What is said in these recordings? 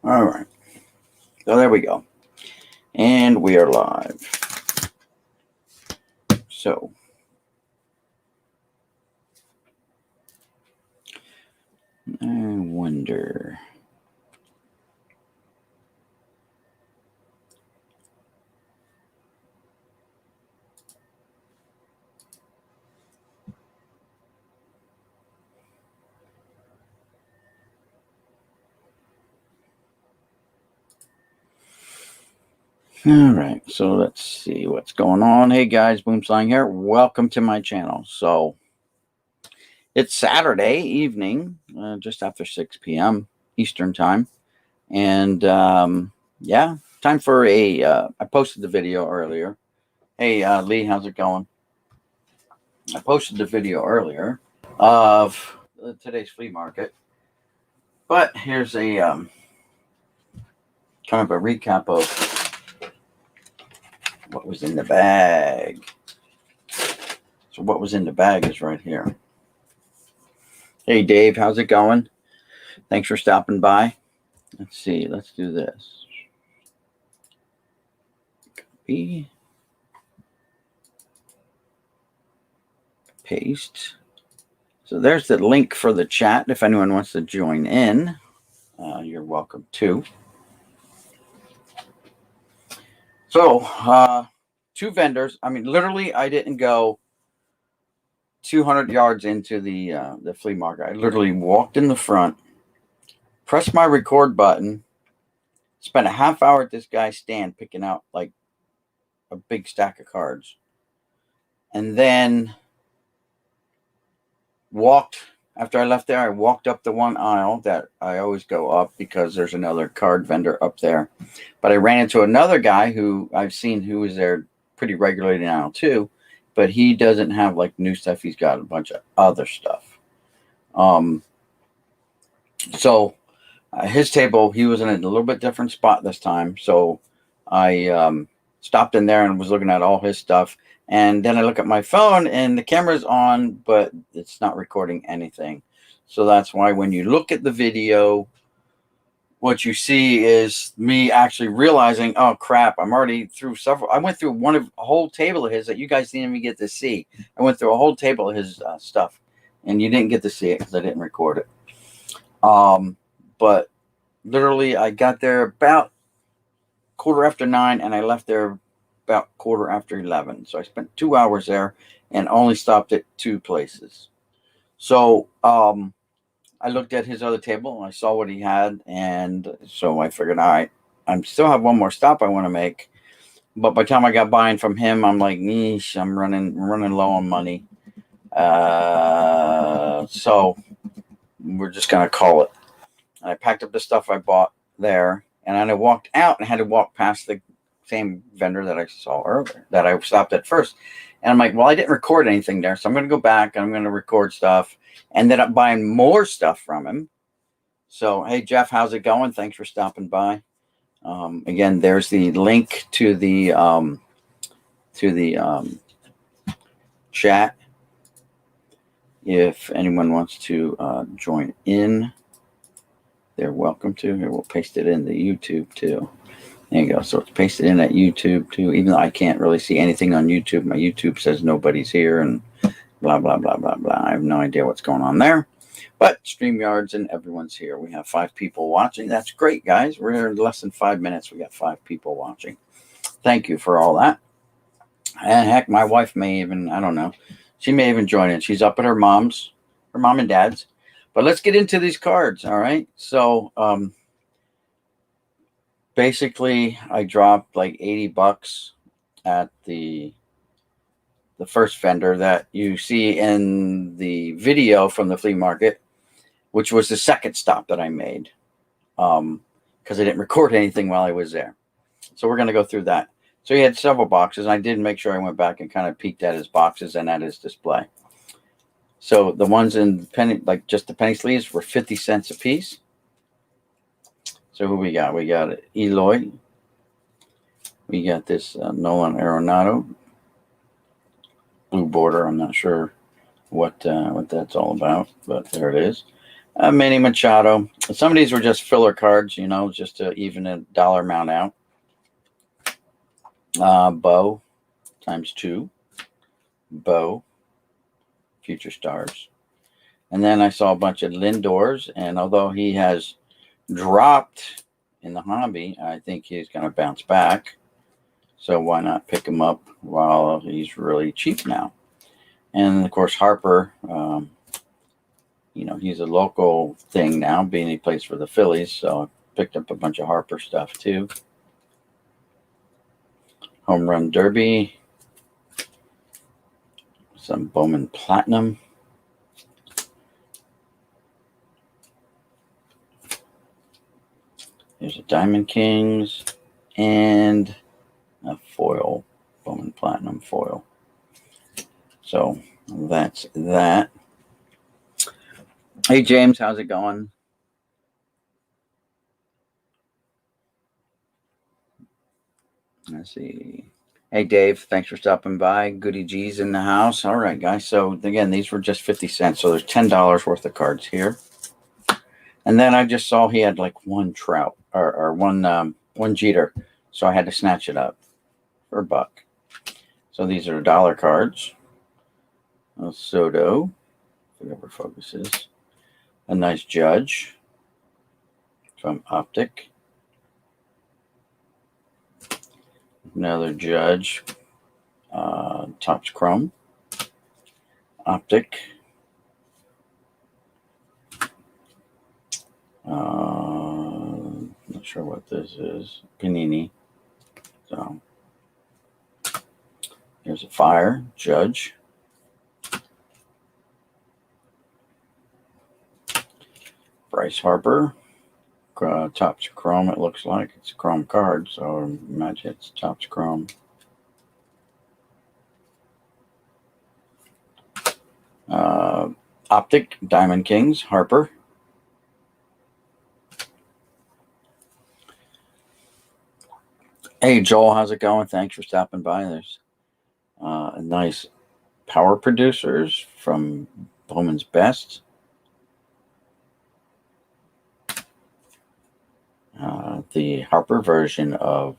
All right. So there we go. And we are live. So I wonder. All right, so let's see what's going on. Hey guys, Boomslang here. Welcome to my channel. So it's Saturday evening, just after 6 p.m. Eastern time, and yeah, time for a. I posted the video earlier. Hey Lee, how's it going? I posted the video earlier of today's flea market, but here's a kind of a recap of what was in the bag. So what was in the bag is right here. Hey Dave, how's it going? Thanks for stopping by. Let's see, let's do this. Copy. Paste. So there's the link for the chat. If anyone wants to join in, you're welcome to. So, two vendors. I mean, literally, I didn't go 200 yards into the flea market. I literally walked in the front, pressed my record button, spent a half hour at this guy's stand picking out like a big stack of cards, and then after I left there, I walked up the one aisle that I always go up because there's another card vendor up there. But I ran into another guy who I've seen who was there pretty regularly in aisle 2, but he doesn't have like new stuff. He's got a bunch of other stuff. So his table, he was in a little bit different spot this time. So I stopped in there and was looking at all his stuff. And then I look at my phone and the camera's on, but it's not recording anything. So that's why when you look at the video, what you see is me actually realizing, oh crap, I'm already through several. I went through a whole table of his that you guys didn't even get to see. I went through a whole table of his stuff, and you didn't get to see it because I didn't record it. But literally, I got there about 9:15, and I left there about 11:15. So I spent 2 hours there and only stopped at 2 places. So I looked at his other table and I saw what he had, and so I figured, all right, I still have one more stop I want to make. But by the time I got buying from him, I'm like, niche, I'm running low on money. So we're just gonna call it. And I packed up the stuff I bought there, and then I walked out and had to walk past the same vendor that I saw earlier, that I stopped at first. And I'm like, well, I didn't record anything there, so I'm going to go back and I'm going to record stuff. Ended up buying more stuff from him. So, hey, Jeff, how's it going? Thanks for stopping by. Again, there's the link to the chat if anyone wants to join in. They're welcome to. Here, we'll paste it in the YouTube too. There you go. So it's pasted in at YouTube too, even though I can't really see anything on YouTube. My YouTube says nobody's here and blah, blah, blah, blah, blah. I have no idea what's going on there. But StreamYards and everyone's here. We have 5 people watching. That's great, guys. We're here in less than 5 minutes. We got 5 people watching. Thank you for all that. And heck, my wife may even, I don't know, she may even join in. She's up at her mom and dad's. But let's get into these cards, all right? So, basically, I dropped like $80 at the first vendor that you see in the video from the flea market, which was the second stop that I made, because I didn't record anything while I was there. So we're going to go through that. So he had several boxes, and I did make sure I went back and kind of peeked at his boxes and at his display. So the ones in penny, like just the penny sleeves, were 50 cents a piece. So who we got? We got Eloy. We got this Nolan Arenado. Blue border. I'm not sure what that's all about, but there it is. Manny Machado. Some of these were just filler cards, you know, just to even a dollar amount out. Bow ×2. Bow. Future Stars. And then I saw a bunch of Lindors, and although he has dropped in the hobby, I think he's going to bounce back. So why not pick him up while he's really cheap now? And of course, Harper, you know, he's a local thing now, being he plays for the Phillies. So I picked up a bunch of Harper stuff too. Home Run Derby, some Bowman Platinum. There's a Diamond Kings and a foil, Bowman Platinum foil. So that's that. Hey, James, how's it going? Let's see. Hey, Dave, thanks for stopping by. Goody G's in the house. All right, guys. So again, these were just 50 cents. So there's $10 worth of cards here. And then I just saw he had like one Trout or one Jeter. So I had to snatch it up for $1. So these are dollar cards. A Soto, whatever focuses. A nice Judge from Optic. Another Judge, Topps Chrome. Optic. Not sure what this is. Panini. So here's a Fire, Judge. Bryce Harper. Topps Chrome, it looks like. It's a Chrome card, so I imagine it's Topps Chrome. Optic, Diamond Kings, Harper. Hey, Joel, how's it going? Thanks for stopping by. There's a nice Power Producers from Bowman's Best. The Harper version of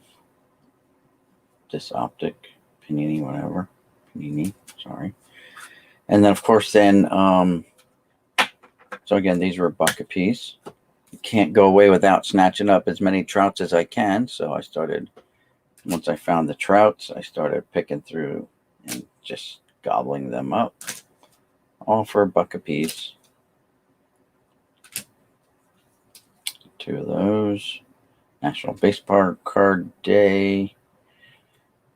this Optic, Panini, whatever. Panini, sorry. And then, of course, so again, these were $1 a piece. You can't go away without snatching up as many Trouts as I can. So I started, once I found the Trouts, I started picking through and just gobbling them up. All for $1 a piece. 2 of those. National Baseball Card Day.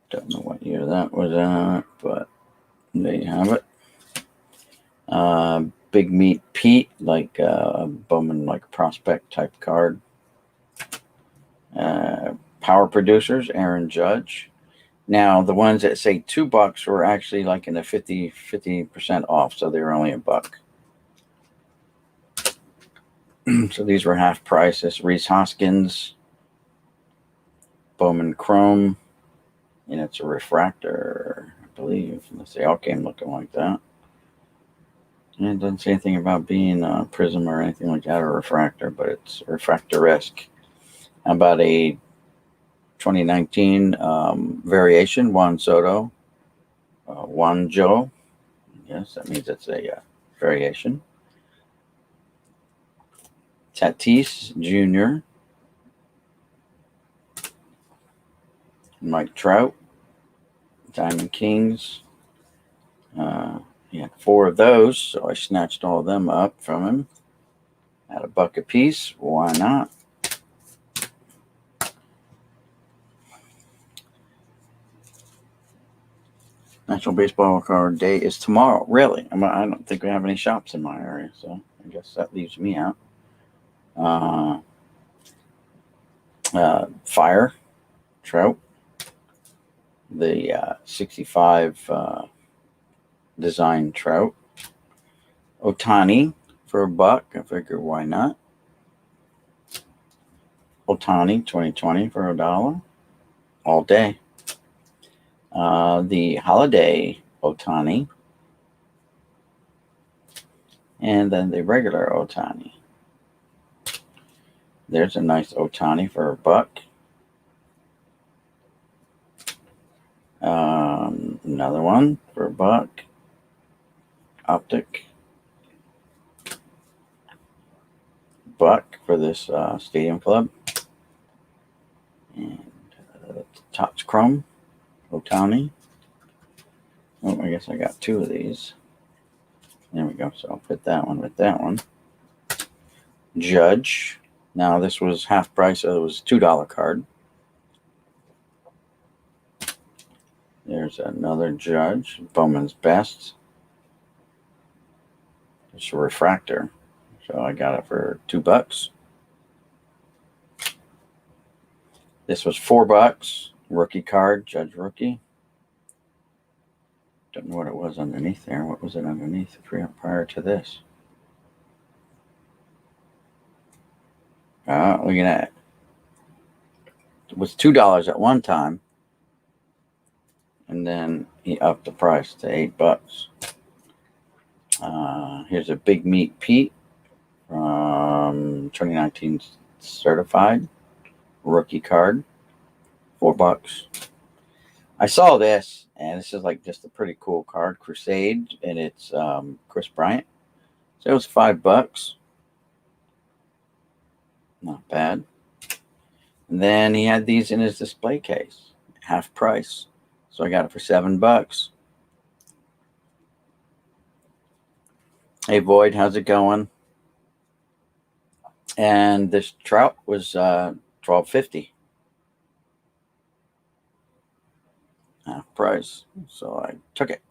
Don't know what year that was at, but there you have it. Big Meat Pete, like Bowman, like prospect type card. Power Producers, Aaron Judge. Now, the ones that say $2 were actually like in the 50% off, so they were only $1. So these were half price. This Reese Hoskins, Bowman Chrome, and it's a refractor, I believe. They all came looking like that. And it doesn't say anything about being a prism or anything like that, or refractor, but it's refractor-esque. About a 2019 variation, Juan Soto, Juan Joe. Yes, that means it's a variation. Tatis Jr., Mike Trout, Diamond Kings. He had 4 of those, so I snatched all of them up from him at $1 a piece. Why not? National Baseball Card Day is tomorrow. Really? I don't think we have any shops in my area, so I guess that leaves me out. Fire, Trout, the 65 design Trout. Ohtani for $1. I figure why not? Ohtani 2020 for $1 all day. The holiday Ohtani, and then the regular Ohtani. There's a nice Otani for $1. Another one for $1. Optic. $1 for this Stadium Club. And Topps Chrome, Otani. Oh, I guess I got 2 of these. There we go. So I'll put that one with that one. Judge. Now this was half price, so it was a $2 card. There's another Judge, Bowman's Best. It's a refractor, so I got it for $2. This was $4. Rookie card, Judge rookie. Don't know what it was underneath there. What was it underneath prior to this? Look at that. It was $2 at one time, and then he upped the price to $8. Here's a Big Meat Pete from 2019 certified rookie card, $4. I saw this, and this is like just a pretty cool card, Crusade, and it's Chris Bryant. So it was $5. Not bad. And then he had these in his display case, half price. So I got it for $7. Hey Void, how's it going? And this Trout was $12.50. Half price. So I took it.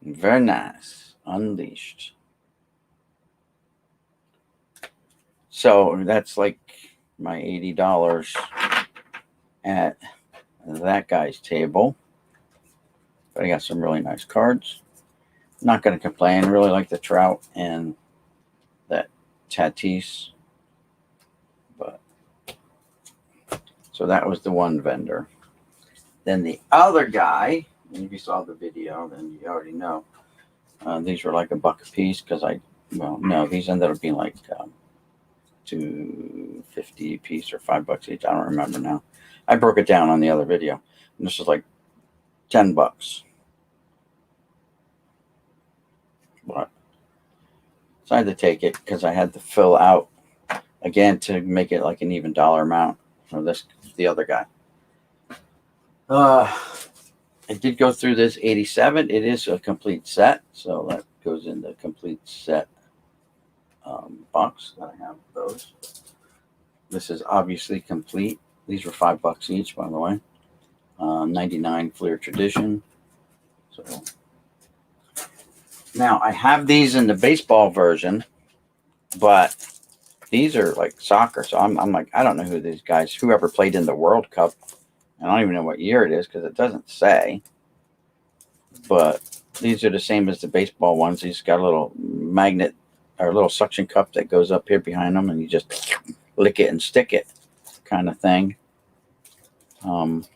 Very nice. Unleashed. So that's like my $80 at that guy's table. But I got some really nice cards. Not going to complain. Really like the Trout and that Tatis. But so that was the one vendor. Then the other guy, and if you saw the video, then you already know. These were like $1 a piece because these ended up being like $2.50 a piece or $5 each. I don't remember now. I broke it down on the other video. And this was like $10. But so I had to take it because I had to fill out again to make it like an even dollar amount for the other guy. I did go through this 87. It is a complete set, so that goes in the complete set box that I have those. This is obviously complete. These were $5 each, by the way. 99 Fleer Tradition. So now I have these in the baseball version, but these are like soccer. So I'm like, I don't know who these guys, whoever played in the World Cup. I don't even know what year it is because it doesn't say. But these are the same as the baseball ones. These got a little magnet or a little suction cup that goes up here behind them, and you just lick it and stick it kind of thing. But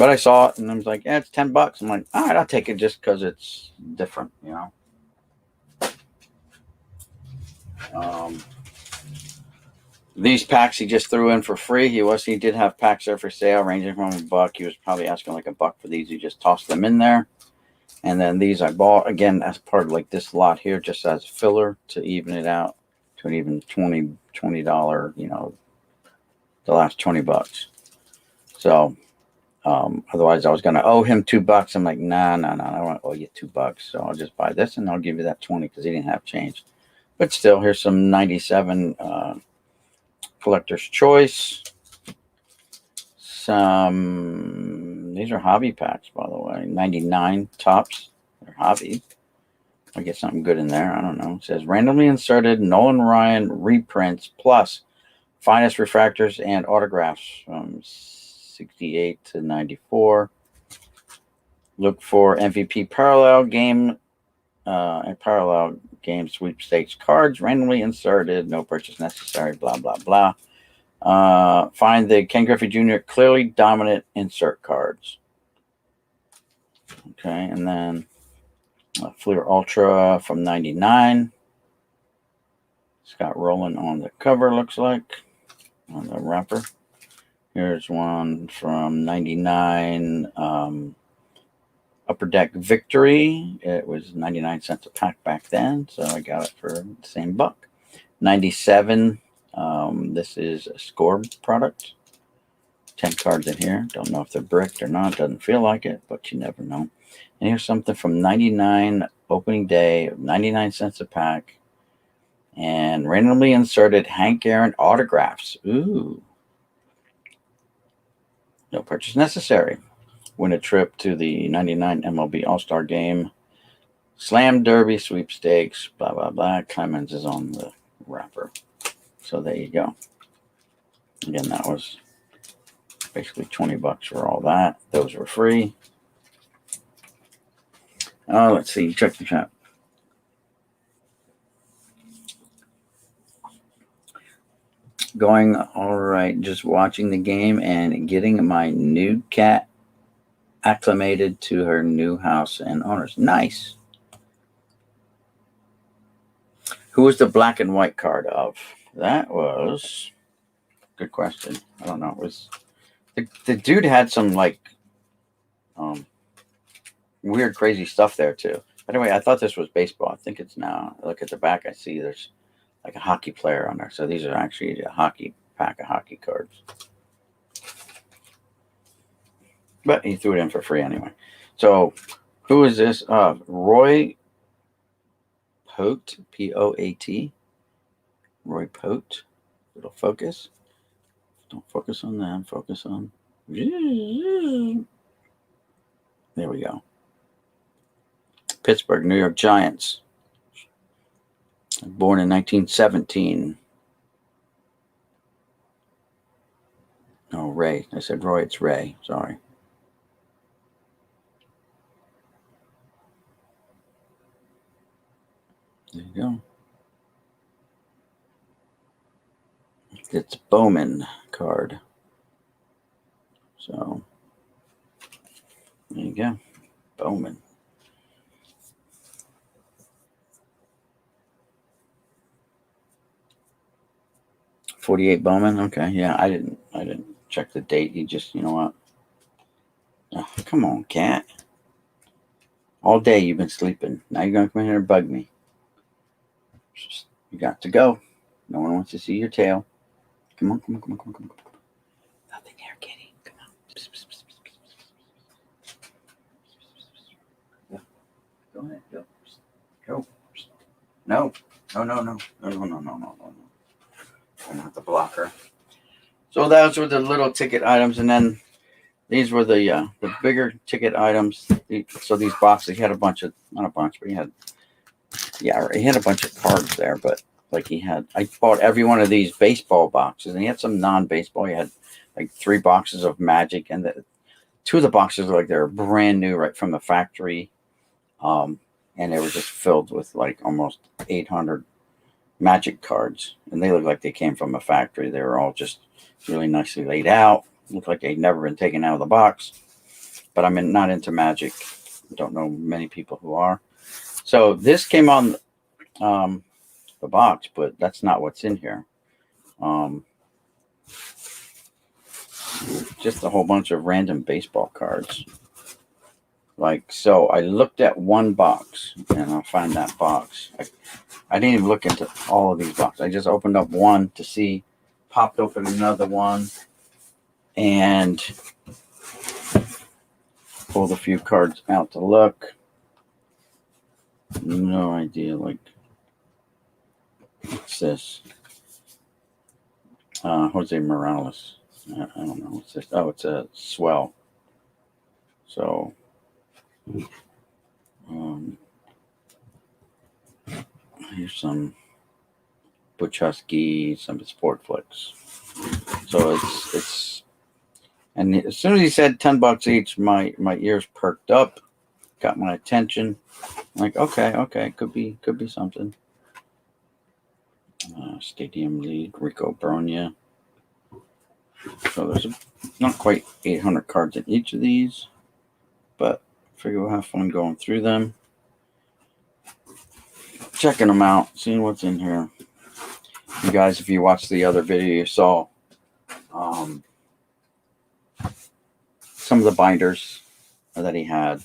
I saw it and I was like, yeah, it's $10. I'm like, all right, I'll take it just because it's different, you know. These packs he just threw in for free. He did have packs there for sale, ranging from $1. He was probably asking like $1 for these. He just tossed them in there. And then these I bought again as part of like this lot here, just as filler to even it out to an even $20, you know, the last $20. So otherwise I was gonna owe him $2. I'm like, nah, I don't want to owe you $2. So I'll just buy this and I'll give you that 20 because he didn't have change. But still, here's some 97 Collector's Choice. These are hobby packs, by the way. 99 Tops. They're hobby. I get something good in there. I don't know. It says randomly inserted Nolan Ryan reprints plus finest refractors and autographs from 68 to 94. Look for MVP parallel game and parallel game sweepstakes cards randomly inserted. No purchase necessary. Blah blah blah. Find the Ken Griffey Jr. clearly dominant insert cards. Okay, and then Fleer Ultra from 99. Scott Rowland on the cover, looks like, on the wrapper. Here's one from 99, Upper Deck Victory. It was 99 cents a pack back then, so I got it for the same buck. 97, this is a Score product. 10 cards in here. Don't know if they're bricked or not. Doesn't feel like it, but you never know. And here's something from 99 opening day, 99 cents a pack. And randomly inserted Hank Aaron autographs. Ooh. No purchase necessary. Win a trip to the 99 MLB All-Star Game. Slam Derby sweepstakes. Blah, blah, blah. Clemens is on the wrapper. So there you go. Again, that was basically 20 bucks for all that. Those were free. Let's see. Check the chat. Going all right. Just watching the game and getting my new cat acclimated to her new house and owners. Nice. Who was the black and white card of? That was good question. I don't know. It was the dude had some like weird, crazy stuff there too. Anyway, I thought this was baseball. I think it's now. Look at the back. I see there's like a hockey player on there. So these are actually a hockey pack of hockey cards. But he threw it in for free anyway. So who is this? Roy Poat, P-O-A-T. Roy Poat. Little focus. Don't focus on that. Focus on. There we go. Pittsburgh, New York Giants. Born in 1917. Oh, Ray. I said Roy. It's Ray. Sorry. There you go. It's Bowman card. So there you go. Bowman. $48 Bowman. Okay, yeah, I didn't check the date. He just, you know what? Oh, come on, cat. All day you've been sleeping. Now you're gonna come in here and bug me. You got to go. No one wants to see your tail. Come on. Nothing here, kitty. Come on. Yeah. Go ahead. Go. No. I'm not the blocker. So those were the little ticket items, and then these were the bigger ticket items. So these boxes, he had a bunch of, not a bunch, but he had a bunch of cards there. But like I bought every one of these baseball boxes, and he had some non-baseball. He had like 3 boxes of Magic, and 2 of the boxes were like they're brand new right from the factory, and they were just filled with like almost 800 Magic cards, and they looked like they came from a factory. They were all just really nicely laid out. Looked like they'd never been taken out of the box. But I'm not into Magic. I don't know many people who are. So this came on the box, but that's not what's in here. Just a whole bunch of random baseball cards. Like, so I looked at one box, and I'll find that box. I didn't even look into all of these boxes. I just opened up one to see, popped open another one, and pulled a few cards out to look. No idea, like, what's this? Jose Morales. I don't know what's this. Oh, it's a swell. So, here's some Butch Husky, some Sport Flicks. So it's, and as soon as he said $10 each, my ears perked up, got my attention. I'm like, okay, could be something. Stadium lead, Rico Bronya. So there's not quite 800 cards in each of these, but I figure we'll have fun going through them, checking them out, seeing what's in here. You guys, if you watched the other video, you saw some of the binders that he had.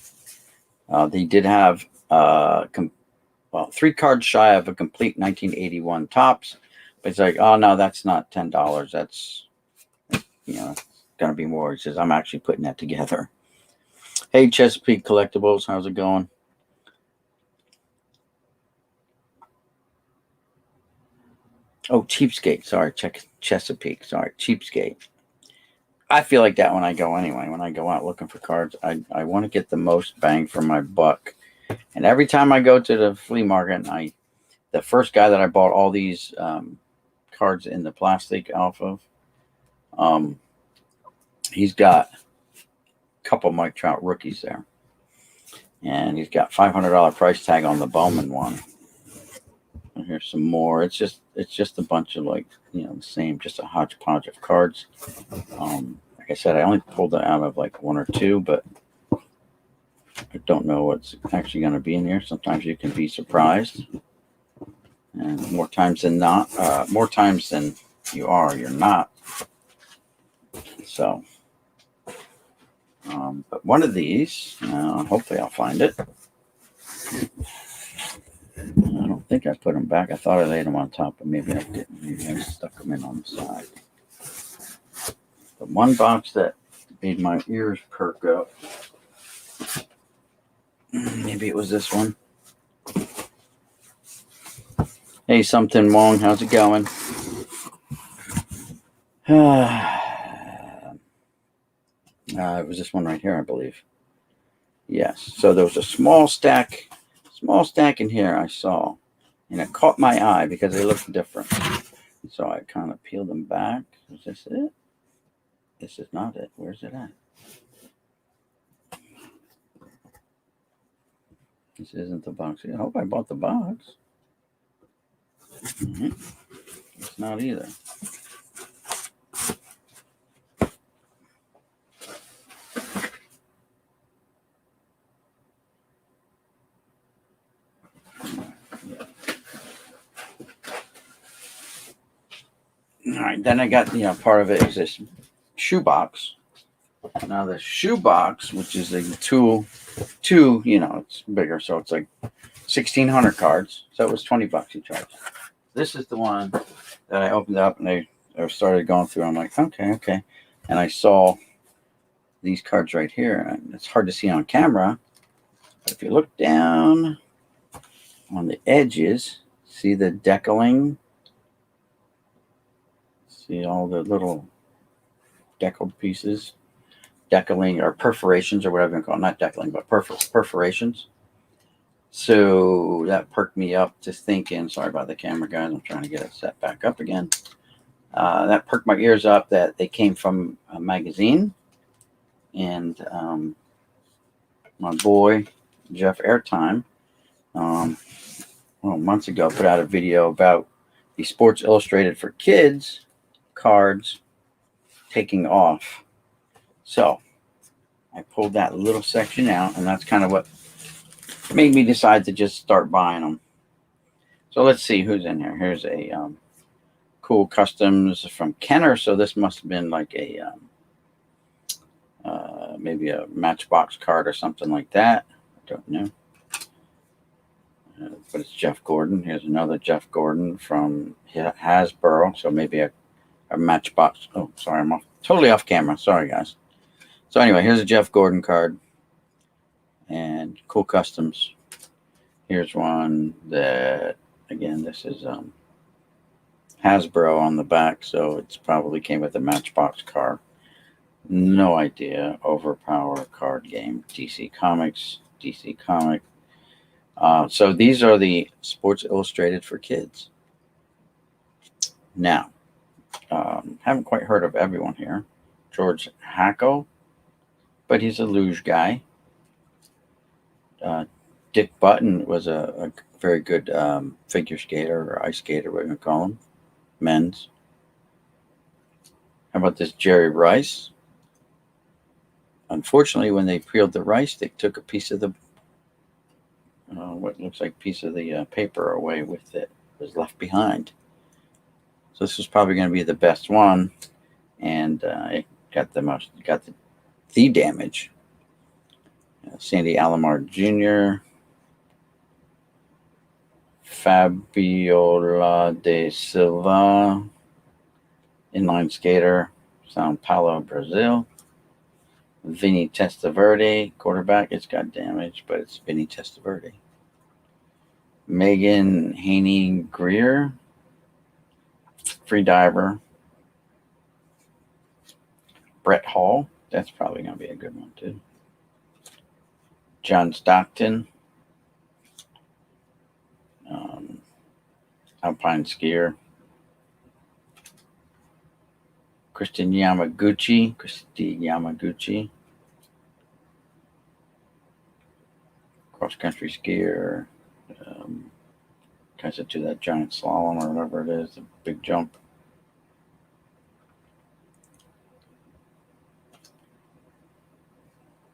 They did have 3 cards shy of a complete 1981 tops. But it's like, oh no, that's not $10. That's, gonna be more. He says, I'm actually putting that together. Hey, Chesapeake Collectibles, how's it going? Oh, Cheapskate. Sorry, Chesapeake. Sorry, Cheapskate. I feel like that when I go anyway. When I go out looking for cards, I want to get the most bang for my buck. And every time I go to the flea market, the first guy that I bought all these cards in the plastic off of, he's got a couple Mike Trout rookies there, and he's got $500 price tag on the Bowman one. And here's some more. It's just a bunch of the same, just a hodgepodge of cards. Like I said, I only pulled it out of like 1 or 2, but I don't know what's actually going to be in here. Sometimes you can be surprised, and more times than not, more times than you're not. So, but one of these, hopefully I'll find it. I don't think I put them back. I thought I laid them on top, but maybe I didn't. Maybe I stuck them in on the side. The one box that made my ears perk up, maybe it was this one. Hey, something Wong, how's it going? It was this one right here, I believe. Yes. So there was a small stack in here I saw, and it caught my eye because they looked different. So I kind of peeled them back. Is this it? This is not it. Where's it at? This isn't the box. I hope I bought the box. Mm-hmm. It's not either. All right, then I got, part of it is this shoebox. Now the shoebox, which is a two, it's bigger, so it's like 1,600 cards. So it was $20 he charged. This is the one that I opened up and I started going through. I'm like, okay. And I saw these cards right here, and it's hard to see on camera. But if you look down on the edges, see the decaling? See all the little deckled pieces? Decaling or perforations or whatever you call it. Not decaling, but perforations. So that perked me up just thinking, sorry about the camera, guys. I'm trying to get it set back up again. That perked my ears up that they came from a magazine. And my boy, Jeff Airtime, months ago, put out a video about the Sports Illustrated for Kids cards taking off. So I pulled that little section out, and that's kind of what made me decide to just start buying them. So let's see who's in here. Here's a cool customs from Kenner. So this must have been like a maybe a Matchbox card or something like that. I don't know. But it's Jeff Gordon. Here's another Jeff Gordon from Hasbro. So maybe a Matchbox. Oh, sorry, I'm totally off camera. Sorry, guys. So anyway, here's a Jeff Gordon card. And cool customs. Here's one that, again, this is Hasbro on the back. So it's probably came with a Matchbox card. No idea. Overpower card game. DC Comics. DC Comic. So these are the Sports Illustrated for Kids. Now, haven't quite heard of everyone here. George Hacko, but he's a luge guy. Dick Button was a very good figure skater or ice skater, what you call him, men's. How about this Jerry Rice? Unfortunately, when they peeled the rice, they took a piece of the what looks like piece of the paper away with it. It was left behind. So this was probably going to be the best one, and it got the damage. Sandy Alomar Jr., Fabiola de Silva, inline skater, Sao Paulo, Brazil. Vinny Testaverde, quarterback. It's got damage, but it's Vinny Testaverde. Megan Haney Greer, free diver. Brett Hall, that's probably going to be a good one too. John Stockton, alpine skier. Christy Yamaguchi, cross country skier. Kind of do that giant slalom or whatever it is, the big jump.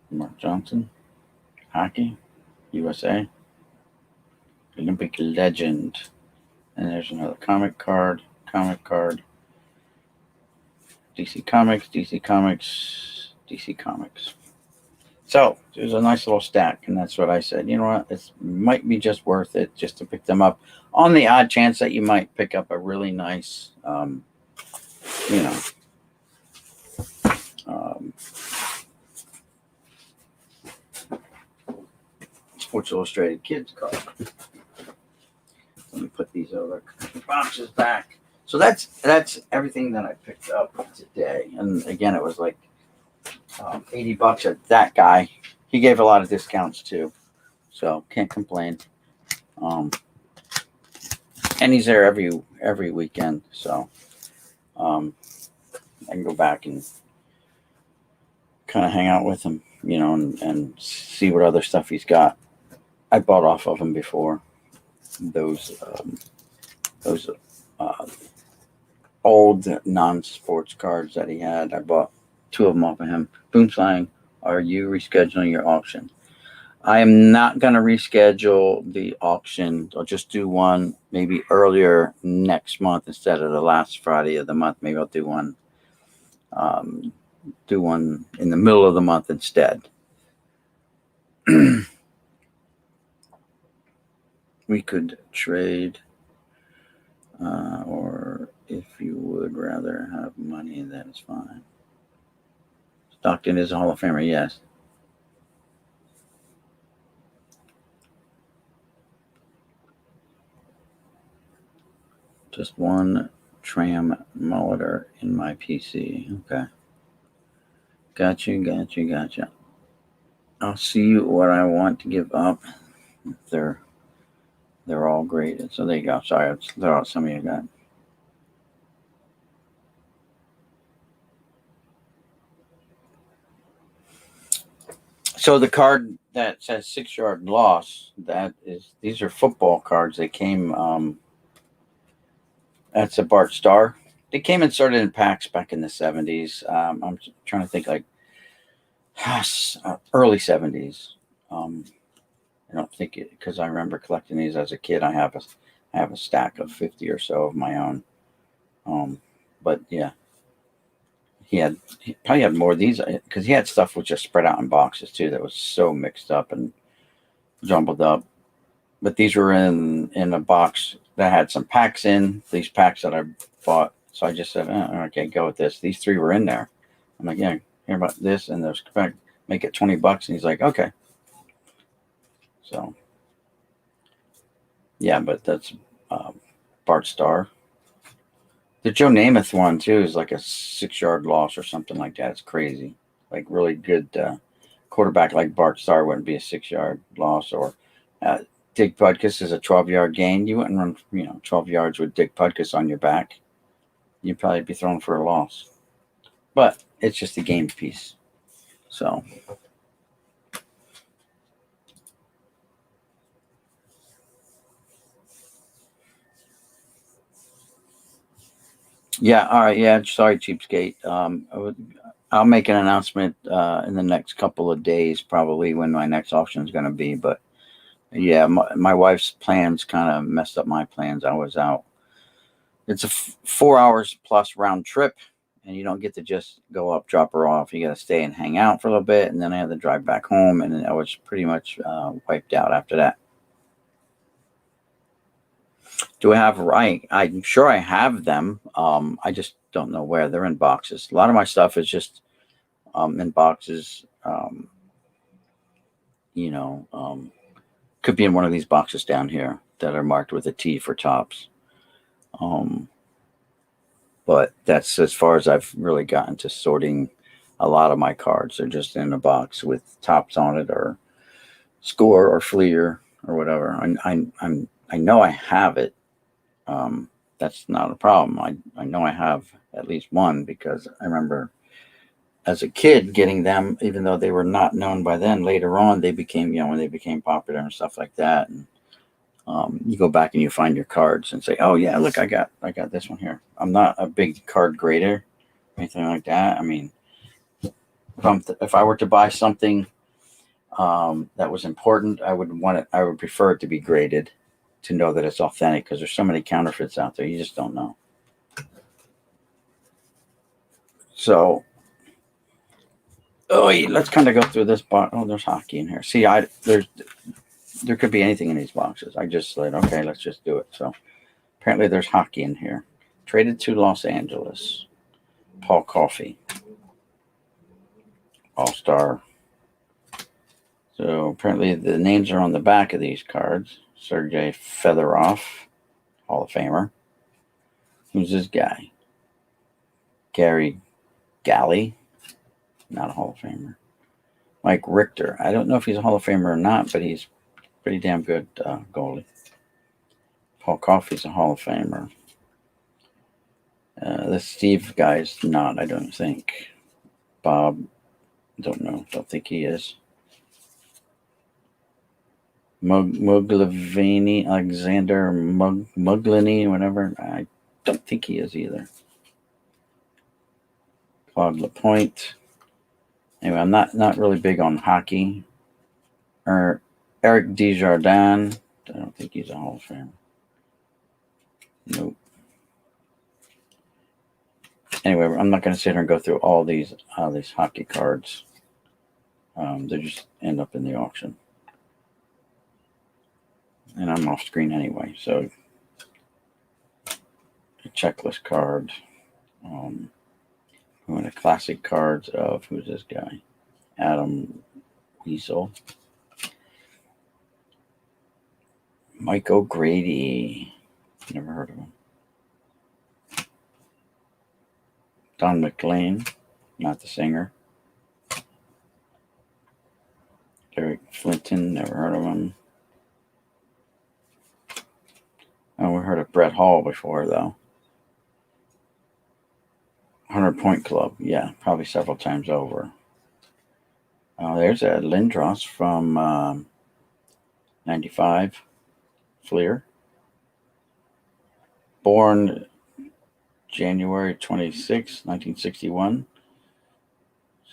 Mark Johnson, hockey, USA, Olympic legend. And there's another comic card. DC Comics. So there's a nice little stack, and that's what I said. You know what? It might be just worth it just to pick them up on the odd chance that you might pick up a really nice, Sports Illustrated Kids card. Let me put these other boxes back. So that's everything that I picked up today. And again, it was like $80 at that guy. He gave a lot of discounts too, so can't complain. And he's there every weekend, so I can go back and kind of hang out with him, and see what other stuff he's got. I bought off of him before. Those old non-sports cards that he had. I bought 2 of them off of him. Boomslang, are you rescheduling your auction? I am not going to reschedule the auction. I'll just do one maybe earlier next month instead of the last Friday of the month. Maybe I'll do one in the middle of the month instead. We could trade, or if you would rather have money, that is fine. Stockton is a Hall of Famer, yes. Just one tram molitor in my PC. Okay. Gotcha. I'll see what I want to give up. They're all graded. So there you go. Sorry, they're all some of you got. So the card that says 6-yard loss, these are football cards. They came that's a Bart Starr. They came inserted in packs back in the 70s. I'm trying to think like early 70s. I don't think it, because I remember collecting these as a kid. I have a stack of 50 or so of my own. But yeah, he probably had more of these because he had stuff which just spread out in boxes too that was so mixed up and jumbled up. But these were in a box that had some packs in. These packs that I bought, so I just said, okay, go with this. These 3 were in there. I'm like, yeah, hear about this, and there's make it $20. And he's like, okay. So, yeah, but that's Bart Starr. The Joe Namath one, too, is like a 6-yard loss or something like that. It's crazy. Like, really good quarterback like Bart Starr wouldn't be a 6-yard loss. Or Dick Butkus is a 12-yard gain. You wouldn't run, 12 yards with Dick Butkus on your back. You'd probably be thrown for a loss. But it's just a game piece. So... Yeah, all right. Yeah, sorry, cheapskate. I'll make an announcement in the next couple of days, probably when my next auction is going to be. But yeah, my wife's plans kind of messed up my plans. I was out It's a 4 hours plus round trip, and you don't get to just go up, drop her off. You got to stay and hang out for a little bit, and then I had to drive back home, and I was pretty much wiped out after that. Do I have right? I'm sure I have them. I just don't know where. They're in boxes. A lot of my stuff is just in boxes. You know, could be in one of these boxes down here that are marked with a T for tops. But that's as far as I've really gotten to sorting a lot of my cards. They're just in a box with tops on it, or score, or Fleer, or whatever. I know I have it. That's not a problem. I know I have at least one, because I remember as a kid getting them, even though they were not known by then. Later on, they became, when they became popular and stuff like that. And you go back and you find your cards and say, "Oh yeah, look, I got this one here." I'm not a big card grader or anything like that. I mean, if I were to buy something that was important, I would prefer it to be graded, to know that it's authentic, because there's so many counterfeits out there. You just don't know. So, let's kind of go through this box. Oh, there's hockey in here. See, there could be anything in these boxes. I just said, okay, let's just do it. So apparently there's hockey in here. Traded to Los Angeles. Paul Coffey. All-Star. So apparently the names are on the back of these cards. Sergei Fedorov, Hall of Famer. Who's this guy? Gary Galley, not a Hall of Famer. Mike Richter. I don't know if he's a Hall of Famer or not, but he's pretty damn good goalie. Paul Coffey's a Hall of Famer. This Steve guy's not, I don't think. Bob, don't know. Don't think he is. Muglavini, Alexander Muglini, whatever. I don't think he is either. Claude Lapointe. Anyway, I'm not really big on hockey. Or Eric Desjardins. I don't think he's a Hall of Famer. Nope. Anyway, I'm not going to sit here and go through all these hockey cards. They just end up in the auction. And I'm off screen anyway, so a checklist card. One of the classic cards of, who's this guy? Adam Weasel. Mike O'Grady. Never heard of him. Don McLean, not the singer. Eric Flinton, never heard of him. Oh, we heard of Brett Hall before, though. 100-Point Club, yeah, probably several times over. There's a Lindros from 95, Fleer. Born January 26, 1961.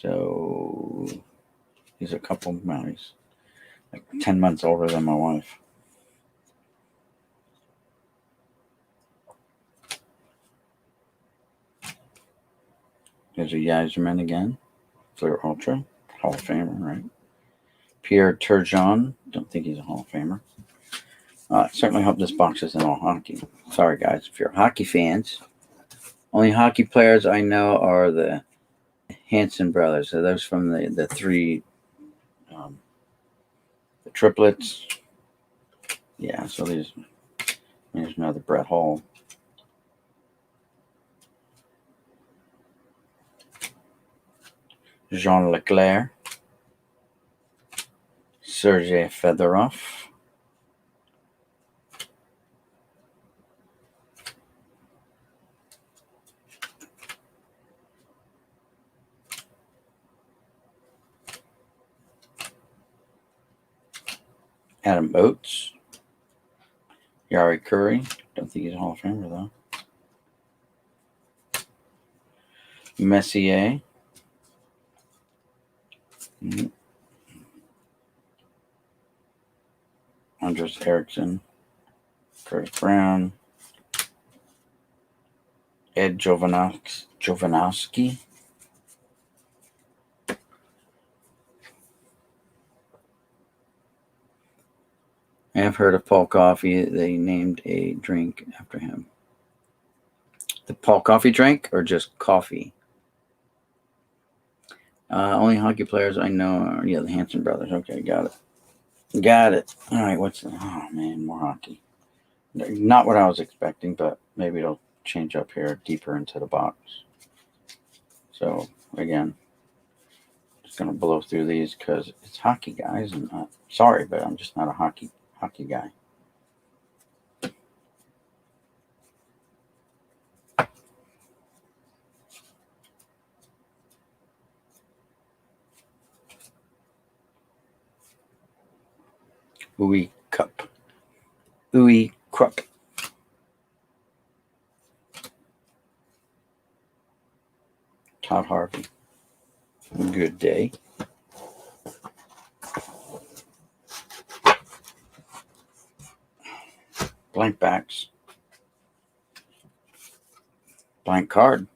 So he's a couple, well, he's like 10 months older than my wife. There's a Yzerman again. Fleer Ultra. Hall of Famer, right? Pierre Turgeon. Don't think he's a Hall of Famer. Certainly hope this box isn't all hockey. Sorry, guys, if you're hockey fans. Only hockey players I know are the Hanson brothers. So those from the three, the triplets. Yeah, so there's another Brett Hall. Jean Leclerc. Sergei Fedorov. Adam Oates. Yari Curry. Don't think he's a Hall of Famer, though. Messier. Andres Eriksson. Curtis Brown. Ed Jovanovski. I have heard of Paul Coffey. They named a drink after him. The Paul Coffey drink or just coffee? Only hockey players I know are, the Hanson brothers. Okay, got it. Got it. All right, oh man, more hockey. Not what I was expecting, but maybe it'll change up here deeper into the box. So, again, just going to blow through these because it's hockey, guys. And sorry, but I'm just not a hockey guy. Ooey Cup. Ooey Krupp. Todd Harvey. Good day. Blank backs. Blank card.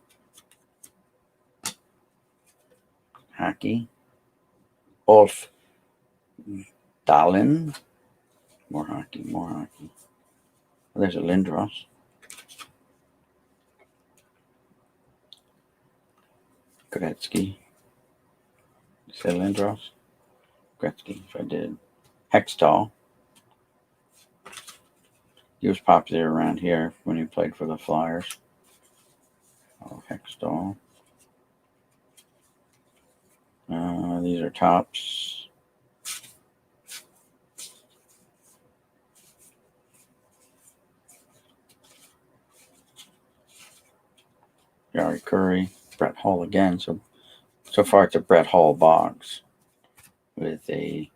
Hockey. Ulf Dahlin. More hockey. Well, there's a Lindros. Gretzky. You said Lindros? Gretzky, if I did. Hextall. He was popular around here when he played for the Flyers. Oh, Hextall. These are tops. Gary Curry. Brett Hull again. So far it's a Brett Hull box with a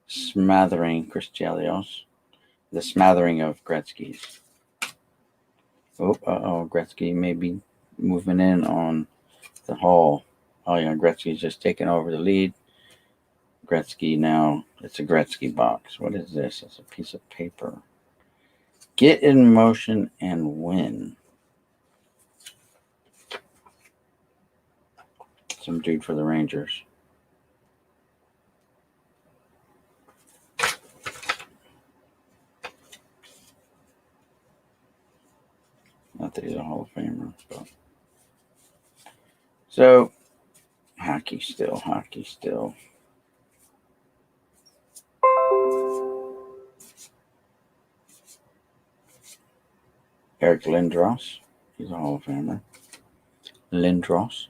smattering Chris Chelios. The smattering of Gretzky's. Gretzky may be moving in on the Hull. Oh, yeah, Gretzky's just taking over the lead. Gretzky now, it's a Gretzky box. What is this? It's a piece of paper. Get in motion and win. Some dude for the Rangers. Not that he's a Hall of Famer, but so hockey still. Eric Lindros, he's a Hall of Famer. Lindros.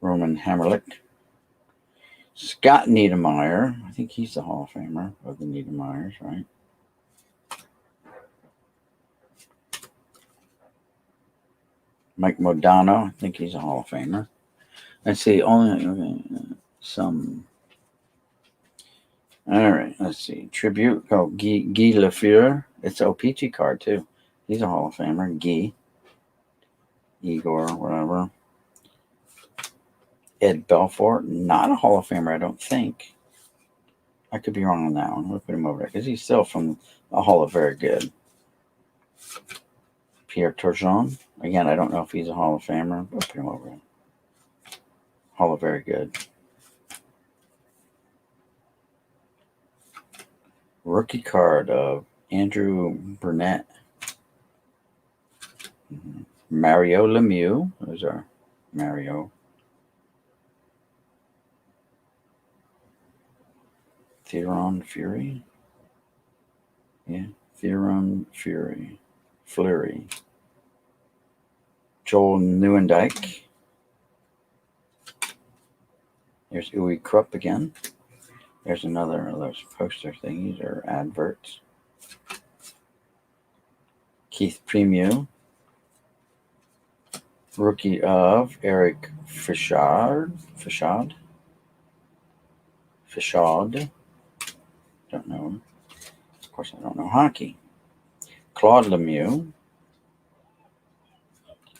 Roman Hamrlik. Scott Niedermayer. I think he's the Hall of Famer of the Niedermayers, right? Mike Modano. I think he's a Hall of Famer. Let's see. Some. All right. Let's see. Tribute. Oh, Guy Lafleur. It's an OPG card, too. He's a Hall of Famer. Guy. Igor, whatever. Ed Belfour. Not a Hall of Famer, I don't think. I could be wrong on that one. We'll put him over there because he's still from the Hall of Very Good. Pierre Turgeon. Again, I don't know if he's a Hall of Famer. We'll put him over there. Hall of Very Good. Rookie card of Andrew Burnett. Mario Lemieux. Those are Mario. Theron Fury. Yeah, Theron Fury. Fleury. Joel Nieuwendyk. There's Ooey Krupp again. There's another of those poster thingies or adverts. Keith Premiu. Rookie of Eric Fichaud. Don't know him. Of course, I don't know hockey. Claude Lemieux.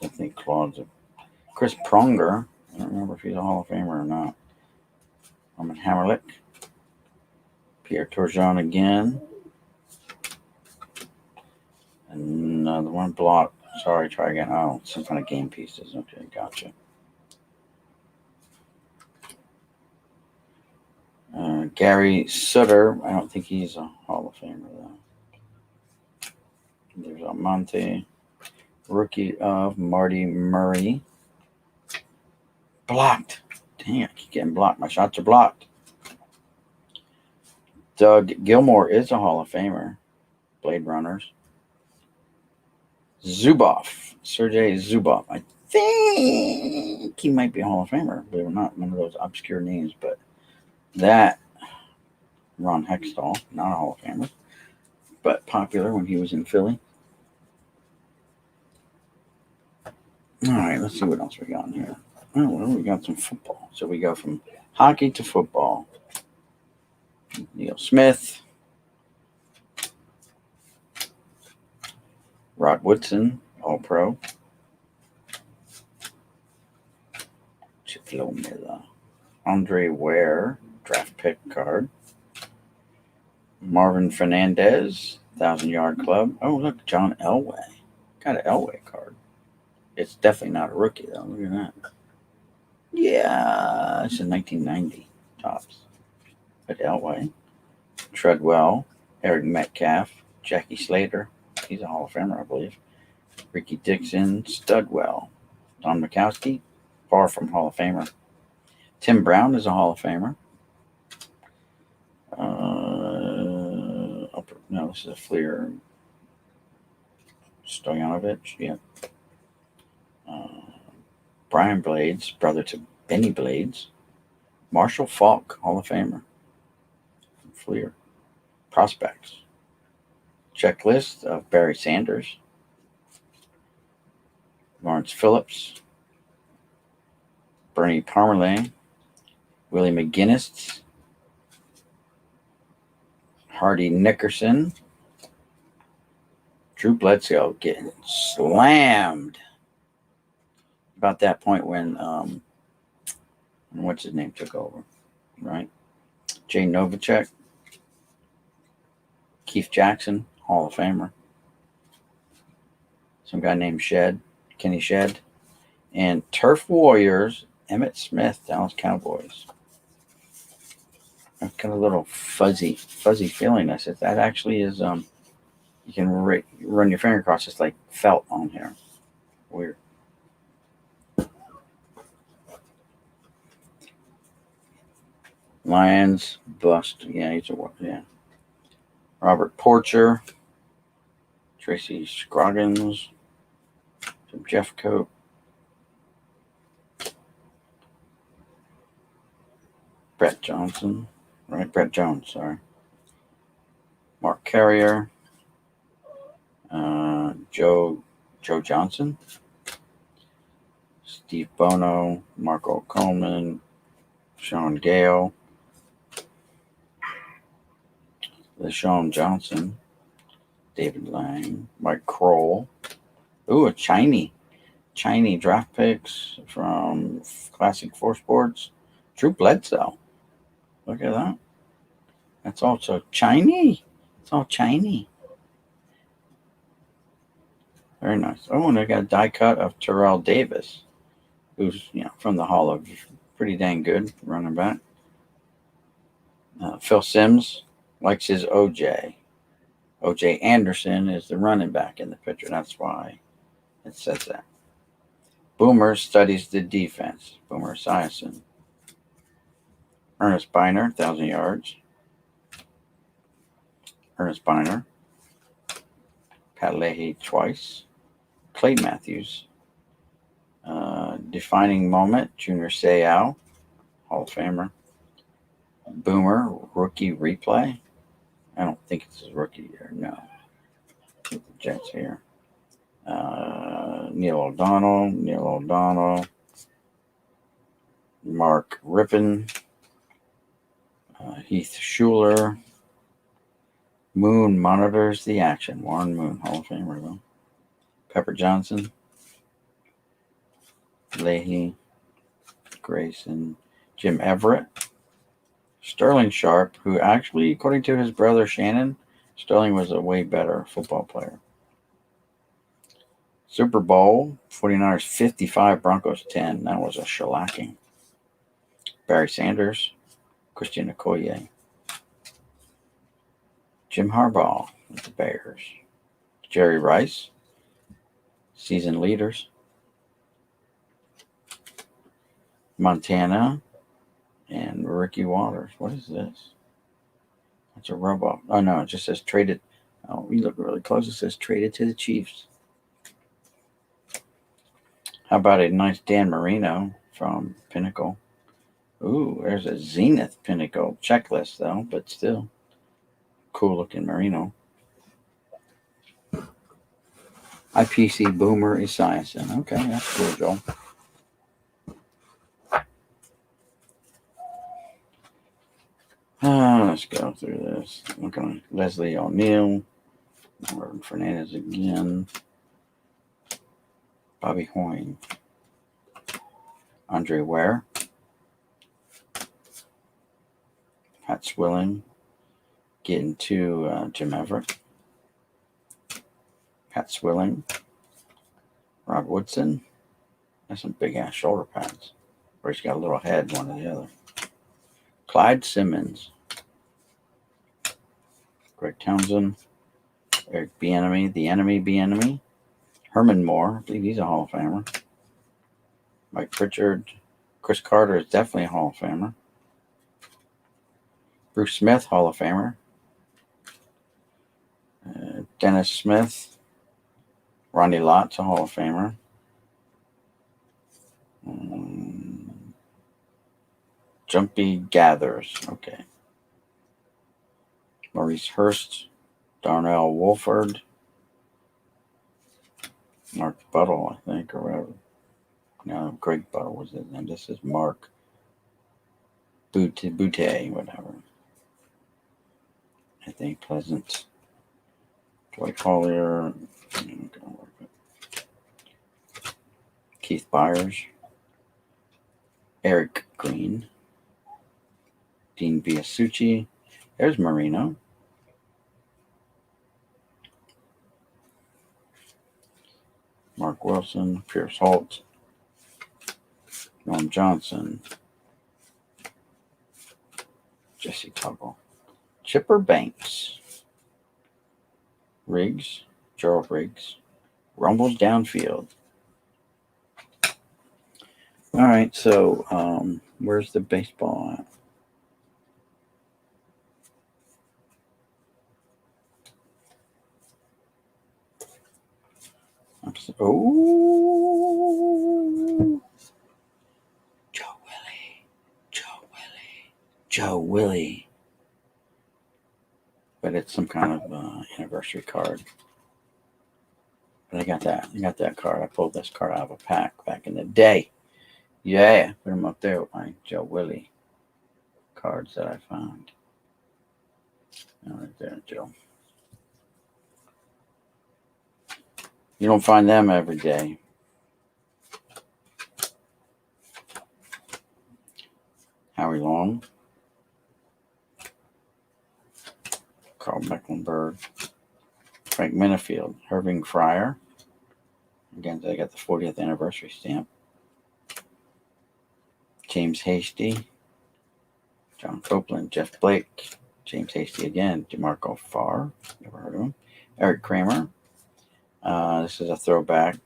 I think Claude's Chris Pronger. I don't remember if he's a Hall of Famer or not. Roman Hamrlik. Pierre Turgeon again. Another one blocked. Sorry, try again. Oh, some kind of game pieces. Okay, gotcha. Gary Sutter. I don't think he's a Hall of Famer, though. There's Almonte. Rookie of Marty Murray. Blocked. Dang, I keep getting blocked. My shots are blocked. Doug Gilmour is a Hall of Famer. Blade Runners. Zubov. Sergei Zubov. I think he might be a Hall of Famer. Believe it or not, one of those obscure names. But that, Ron Hextall, not a Hall of Famer, but popular when he was in Philly. All right, let's see what else we got in here. Oh, well, we got some football. So we go from hockey to football. Neil Smith. Rod Woodson, All-Pro. Chiplo Miller. Andre Ware, draft pick card. Marvin Fernandez, 1,000-yard club. Oh, look, John Elway. Got an Elway card. It's definitely not a rookie, though. Look at that. Yeah, it's in 1990 tops. But Elway. Treadwell, Eric Metcalf, Jackie Slater. He's a Hall of Famer, I believe. Ricky Dixon, Studwell. Don Mikowski, far from Hall of Famer. Tim Brown is a Hall of Famer. No, this is a Fleer. Stoyanovich, yeah. Brian Blades, brother to Benny Blades. Marshall Falk, Hall of Famer. Fleer. Prospects. Checklist of Barry Sanders. Lawrence Phillips. Bernie Parmalee. Willie McGinnis. Hardy Nickerson. Drew Bledsoe getting slammed. About that point when what's his name took over, right? Jay Novacek. Keith Jackson, Hall of Famer. Some guy named Kenny Shed. And Turf Warriors, Emmett Smith, Dallas Cowboys. I've got a little fuzzy feeling. That actually is, you can run your finger across, it's like felt on here. Weird. Lions, bust. Yeah, he's yeah. Robert Porcher. Tracy Scroggins. Jeff Cope. Brett Johnson. Right, Brett Jones, sorry. Mark Carrier. Joe Johnson. Steve Bono. Marco Coleman. Sean Gale. LaShawn Johnson. David Lang. Mike Kroll. Ooh, a Chinese draft picks from Classic 4 Sports. Drew Bledsoe. Look at that. That's also Chinese. It's all Chinese. Very nice. Oh, and I got a die cut of Terrell Davis, who's from the Hall of pretty dang good running back. Phil Simms likes his OJ. OJ Anderson is the running back in the picture. That's why it says that. Boomer studies the defense. Boomer Esiason. Ernest Biner, 1,000 yards. Ernest Biner. Pat Leahy twice. Clay Matthews. Defining Moment, Junior Seau, Hall of Famer. Boomer, rookie replay. I don't think it's his rookie year, no. The Jets here. Neil O'Donnell. Mark Rippon. Heath Schuler. Moon monitors the action. Warren Moon, Hall of Famer, though. Pepper Johnson. Leahy. Grayson. Jim Everett. Sterling Sharp, who actually, according to his brother Shannon, Sterling was a way better football player. Super Bowl, 49ers 55, Broncos 10. That was a shellacking. Barry Sanders, Christian Okoye. Jim Harbaugh with the Bears. Jerry Rice, season leaders. Montana and Ricky Waters. What is this? That's a robot. Oh, no, it just says traded. Oh, we look really close. It says traded to the Chiefs. How about a nice Dan Marino from Pinnacle? Ooh, there's a Zenith Pinnacle checklist, though, but still. Cool looking Marino. IPC Boomer Esiason. Okay, that's cool, Joel. Let's go through this. Looking at Leslie O'Neal. Martin Fernandez again. Bobby Hoyne. Andre Ware. Pat Swilling. Getting to Jim Everett. Pat Swilling. Rod Woodson. That's some big ass shoulder pads. Or he's got a little head, one or the other. Clyde Simmons. Greg Townsend. Eric Bieniemy, the enemy Bieniemy. Herman Moore, I believe he's a Hall of Famer. Mike Pritchard. Chris Carter is definitely a Hall of Famer. Bruce Smith, Hall of Famer. Dennis Smith. Ronnie Lott's a Hall of Famer. Jumpy Gathers. Okay. Maurice Hurst. Darnell Wolford. Mark Buttle, I think, or whatever. No, Greg Buttle was his name. This is Mark Butte, whatever. I think Pleasant. Dwight Collier. Keith Byers. Eric Green. Dean Biasucci. There's Marino. Mark Wilson. Pierce Holt. Norm Johnson. Jesse Tuggle. Chipper Banks. Riggs. Gerald Riggs. Rumbles Downfield. All right, so where's the baseball at? Oh, Joe Willie. But it's some kind of anniversary card. But I got that card. I pulled this card out of a pack back in the day. Yeah, put them up there with my Joe Willie cards that I found. All right there, Joe. You don't find them every day. Howie Long. Carl Mecklenburg. Frank Minifield. Irving Fryer. Again, I got the 40th anniversary stamp. James Hasty. John Copeland. Jeff Blake. James Hasty again. DeMarco Farr. Never heard of him. Eric Kramer. This is a throwback.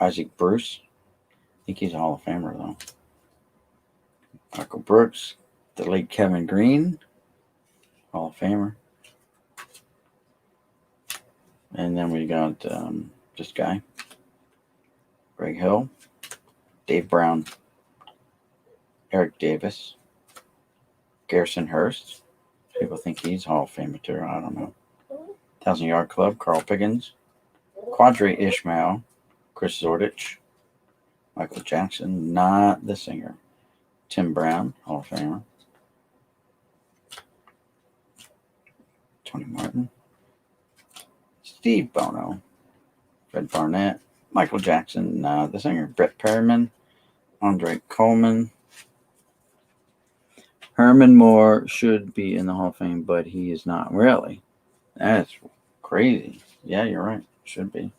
Isaac Bruce. I think he's a Hall of Famer, though. Michael Brooks. The late Kevin Green. Hall of Famer. And then we got this guy. Greg Hill. Dave Brown. Eric Davis. Garrison Hurst. People think he's Hall of Fame material. I don't know. 1,000-Yard Club. Carl Piggins. Quadre Ishmael. Chris Zordich. Michael Jackson. Not the singer. Tim Brown. Hall of Famer. Tony Martin. Steve Bono. Fred Barnett. Michael Jackson. Not the singer. Brett Perriman. Andre Coleman. Herman Moore should be in the Hall of Fame, but he is not. Really? That's crazy. Yeah, you're right. Should be.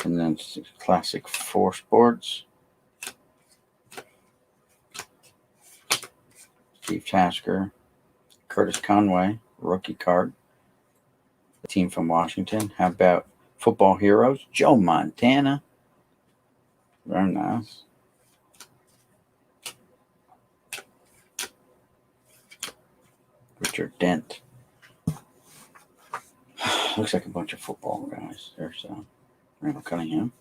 And then classic four sports. Steve Tasker, Curtis Conway, rookie card. The team from Washington. How about football heroes? Joe Montana. Very nice. Richard Dent. Looks like a bunch of football guys. There's Randall Cunningham.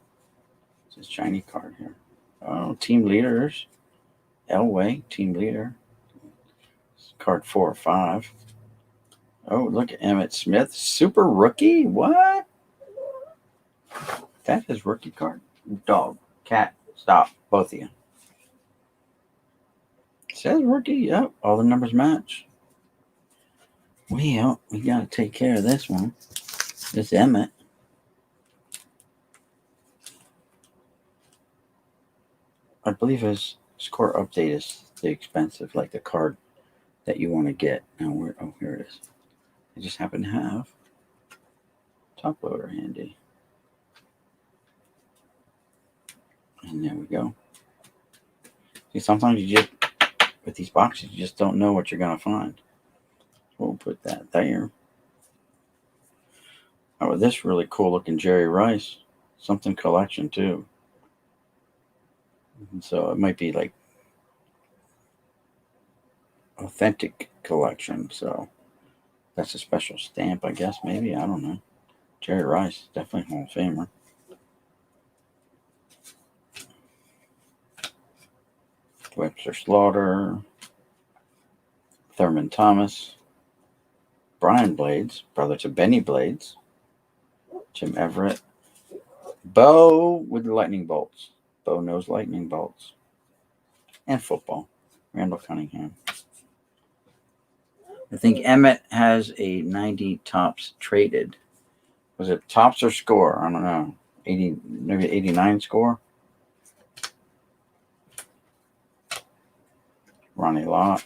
It's his shiny card here. Oh, team leaders. Elway, team leader. Card 4 or 5. Oh, look at Emmitt Smith. Super rookie? What? That is rookie card. Dog. Cat. Stop. Both of you. It says rookie. Yep. All the numbers match. Well, we got to take care of this one. This Emmitt. I believe his score update is the expensive, like the card that you want to get. Now, where? Oh, here it is. I just happen to have top loader handy. And there we go. See, sometimes you just, with these boxes, you just don't know what you're going to find. We'll put that there. Oh, this really cool looking Jerry Rice. Something collection, too. And so it might be like authentic collection. So that's a special stamp, I guess. Maybe. I don't know. Jerry Rice, definitely Hall of Famer. Webster Slaughter. Thurman Thomas. Brian Blades, brother to Benny Blades. Jim Everett. Bo with the lightning bolts. Bo knows lightning bolts. And football. Randall Cunningham. I think Emmitt has a 90 tops traded. Was it tops or score? I don't know. 80, maybe 89 score. Ronnie Lott.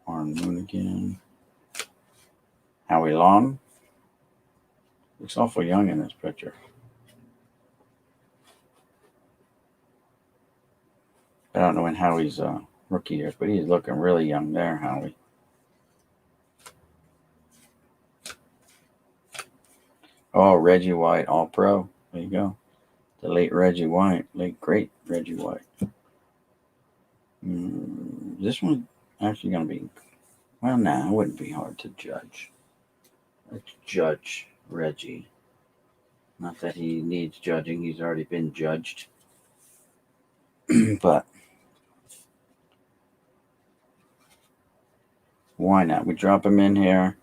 Warren Moonigan. Howie Long. Looks awful young in this picture. I don't know when Howie's rookie years, but he's looking really young there, Howie. Oh, Reggie White, All-Pro. There you go. The late Reggie White. Late, great Reggie White. This one actually going to be... Well, nah, it wouldn't be hard to judge. Let's judge Reggie. Not that he needs judging. He's already been judged. But why not? We drop him in here.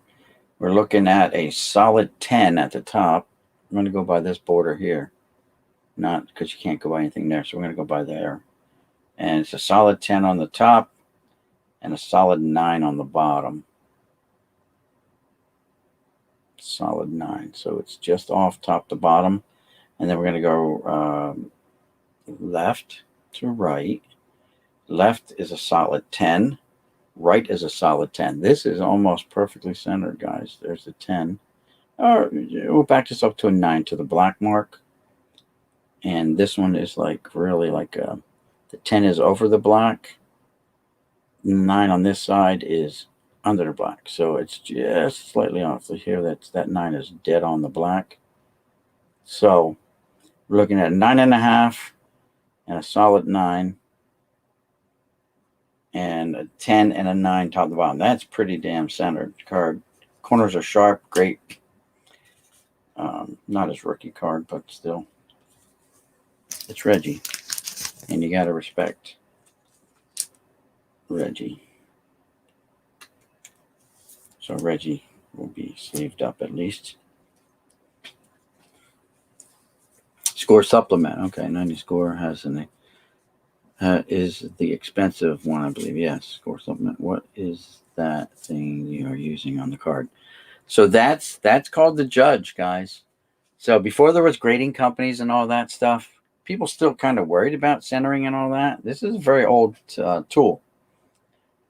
We're looking at a solid 10 at the top. I'm going to go by this border here. Not because you can't go by anything there. So we're going to go by there. And it's a solid 10 on the top and a solid 9 on the bottom. Solid 9. So it's just off top to bottom. And then we're going to go left to right. Left is a solid 10. Right is a solid 10. This is almost perfectly centered, guys. There's a 10. Or we'll back this up to a 9 to the black mark. And this one is like really like the 10 is over the black. 9 on this side is under the black. So it's just slightly off. So here that 9 is dead on the black. So we're looking at 9.5 and a solid 9. And a 10 and a 9 top to bottom. That's pretty damn centered card. Corners are sharp, great. Not his rookie card, but still. It's Reggie. And you got to respect Reggie. So Reggie will be sleeved up at least. Score supplement. Okay, 90 score has an... is the expensive one, I believe. Yes, score supplement. What is that thing you are using on the card? So that's called the judge, guys. So before there was grading companies and all that stuff, people still kind of worried about centering and all that. This is a very old tool.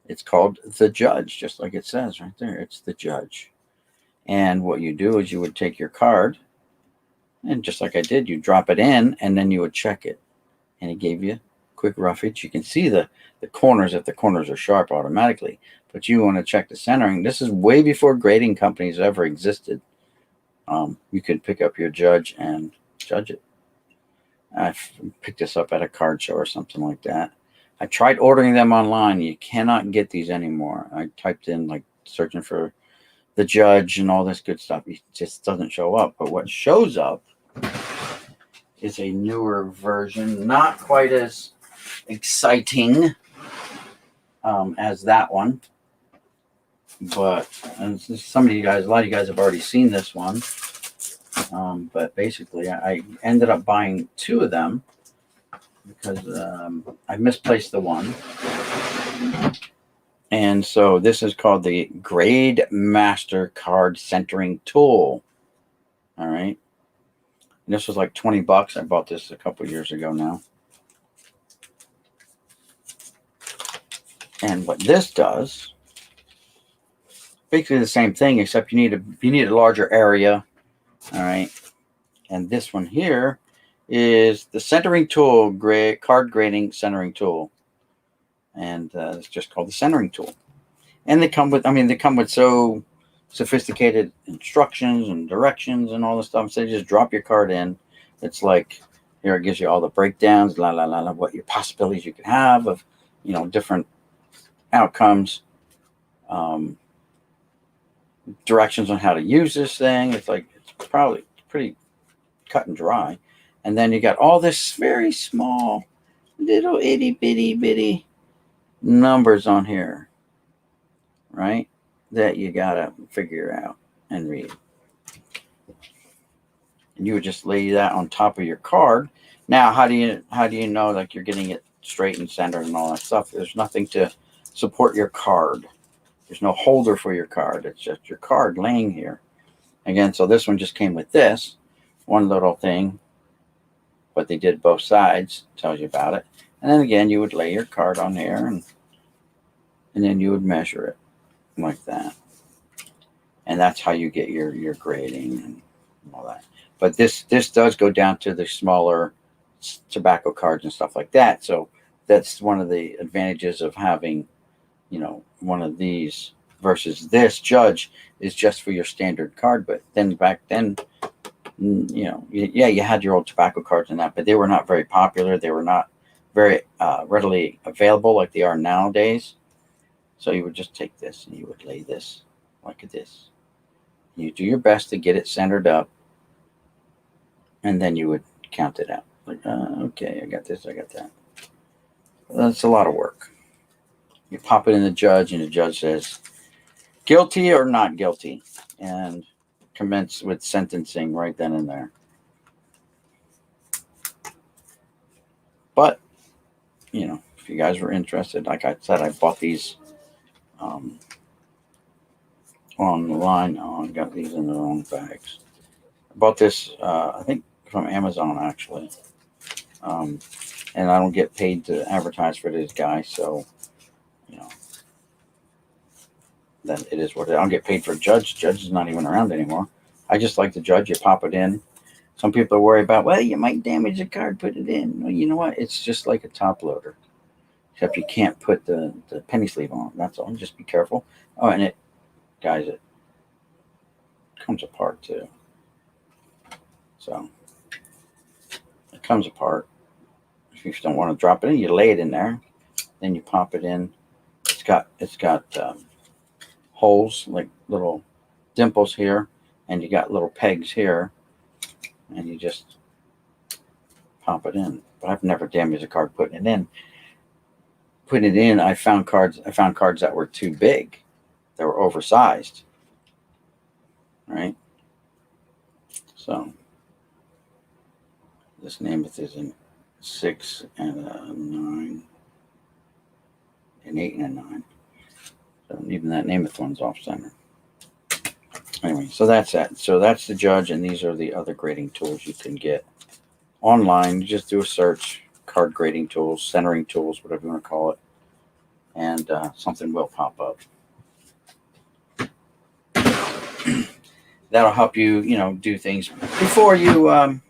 It's called the judge, just like it says right there. It's the judge. And what you do is you would take your card, and just like I did, you drop it in, and then you would check it. And it gave you quick roughage. You can see the corners if the corners are sharp automatically. But you want to check the centering. This is way before grading companies ever existed. You could pick up your judge and judge it. I picked this up at a card show or something like that. I tried ordering them online. You cannot get these anymore. I typed in like searching for the judge and all this good stuff. It just doesn't show up. But what shows up is a newer version, not quite as exciting as that one. But some of you guys, a lot of you guys have already seen this one. But basically, I ended up buying two of them because I misplaced the one. And so this is called the Grade Master Card Centering Tool. All right. And this was like $20. I bought this a couple years ago now. And what this does, basically the same thing, except you need a larger area. All right. And this one here is the centering tool, card grading centering tool. And it's just called the centering tool. And they come with so sophisticated instructions and directions and all this stuff. So you just drop your card in. It's like, here it gives you all the breakdowns, what your possibilities you can have of, different outcomes, directions on how to use this thing. It's probably pretty cut and dry. And then you got all this very small, little itty bitty numbers on here, right? That you gotta figure out and read. And you would just lay that on top of your card. Now, how do you know like you're getting it straight and centered and all that stuff? There's nothing to support your card. There's no holder for your card. It's just your card laying here. Again, so this one just came with this one little thing, but they did both sides. Tells you about it. And then again, you would lay your card on there, and then you would measure it like that. And that's how you get your grading and all that. But this does go down to the smaller tobacco cards and stuff like that. So that's one of the advantages of having, one of these versus this judge is just for your standard card. But then back then, you had your old tobacco cards and that, but they were not very popular. They were not very readily available like they are nowadays. So you would just take this and you would lay this like this. You do your best to get it centered up, and then you would count it out. Like, okay, I got this, I got that. That's a lot of work. You pop it in the judge, and the judge says, guilty or not guilty, and commence with sentencing right then and there. But, if you guys were interested, like I said, I bought these online. Oh, I got these in the wrong bags. I bought this, I think, from Amazon, actually. And I don't get paid to advertise for this guy, so, then it is what it is. I don't get paid for a judge. Judge is not even around anymore. I just like the judge. You pop it in. Some people are worried about, well, you might damage the card, put it in. Well, you know what? It's just like a top loader. Except you can't put the penny sleeve on. That's all. Just be careful. Oh, and it comes apart too. So it comes apart. If you don't want to drop it in, you lay it in there. Then you pop it in. It's got holes, like little dimples here, and you got little pegs here, and you just pop it in. But I've never damaged a card putting it in. Putting it in, I found cards that were too big, that were oversized. Right? So this Namath is in 6 and a 9, an 8 and a 9. So even that Namath one's off center. Anyway, so that's that. So that's the Judge, and these are the other grading tools you can get online. You just do a search, card grading tools, centering tools, whatever you want to call it, and something will pop up. That'll help you, do things before you,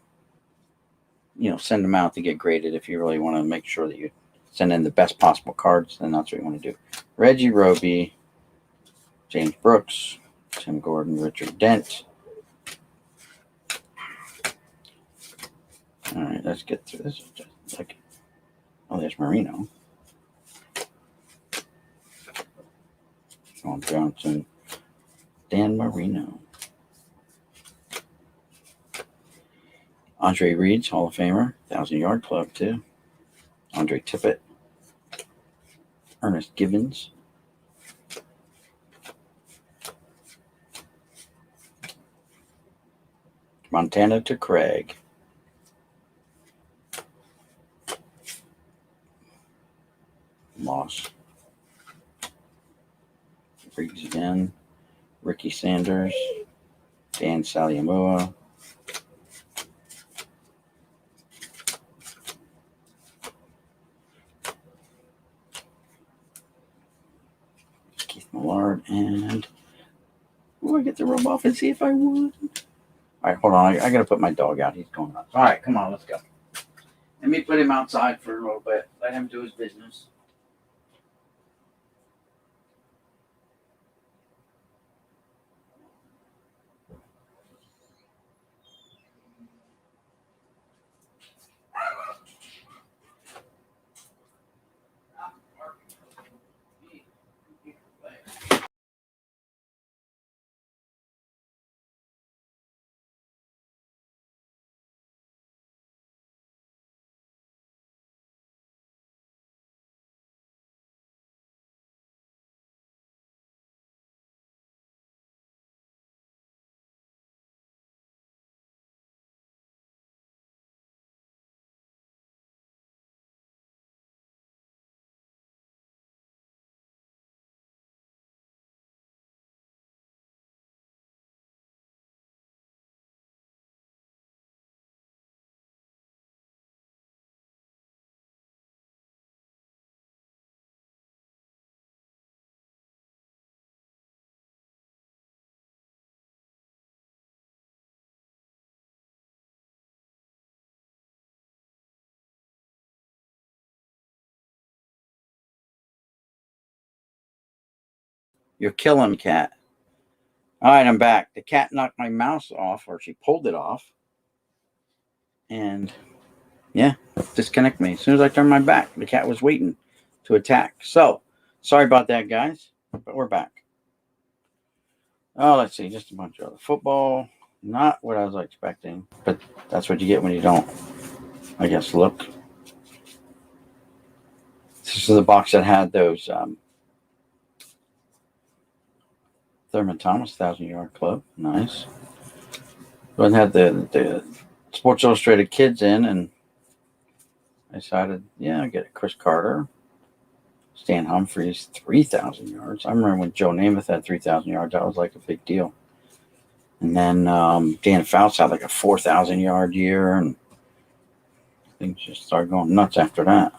send them out to get graded. If you really want to make sure that you send in the best possible cards, then that's what you want to do. Reggie Roby, James Brooks, Tim Gordon, Richard Dent. All right, let's get through this. There's Marino. Sean Johnson, Dan Marino. Andre Reed's Hall of Famer, 1,000-yard club too. Andre Tippett, Ernest Gibbons, Montana to Craig, Moss, Briggs again, Ricky Sanders, Dan Saliamua, Keith Millard, and I get to rub off and see if I would. All right, hold on. I got to put my dog out. He's going nuts. All right, come on, let's go. Let me put him outside for a little bit. Let him do his business. You're killing me, cat. All right, I'm back. The cat knocked my mouse off, or she pulled it off. And yeah, disconnect me. As soon as I turned my back, the cat was waiting to attack. So, sorry about that, guys, but we're back. Oh, let's see, just a bunch of other football. Not what I was expecting, but that's what you get when you don't, I guess, look. This is the box that had those Thurman Thomas 1,000-yard club. Nice. But had the Sports Illustrated kids in, and I decided, I'll get Chris Carter, Stan Humphries, 3,000 yards. I remember when Joe Namath had 3,000 yards. That was like a big deal. And then Dan Fouts had like a 4,000-yard year, and things just started going nuts after that.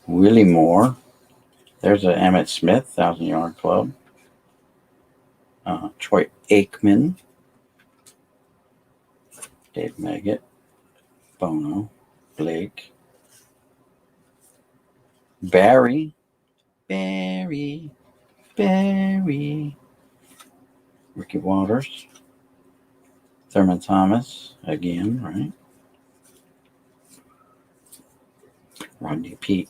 Willie Moore. There's a Emmett Smith, 1,000-yard club. Troy Aikman. Dave Maggett. Bono. Blake. Barry. Ricky Waters. Thurman Thomas. Again, right? Rodney Peete.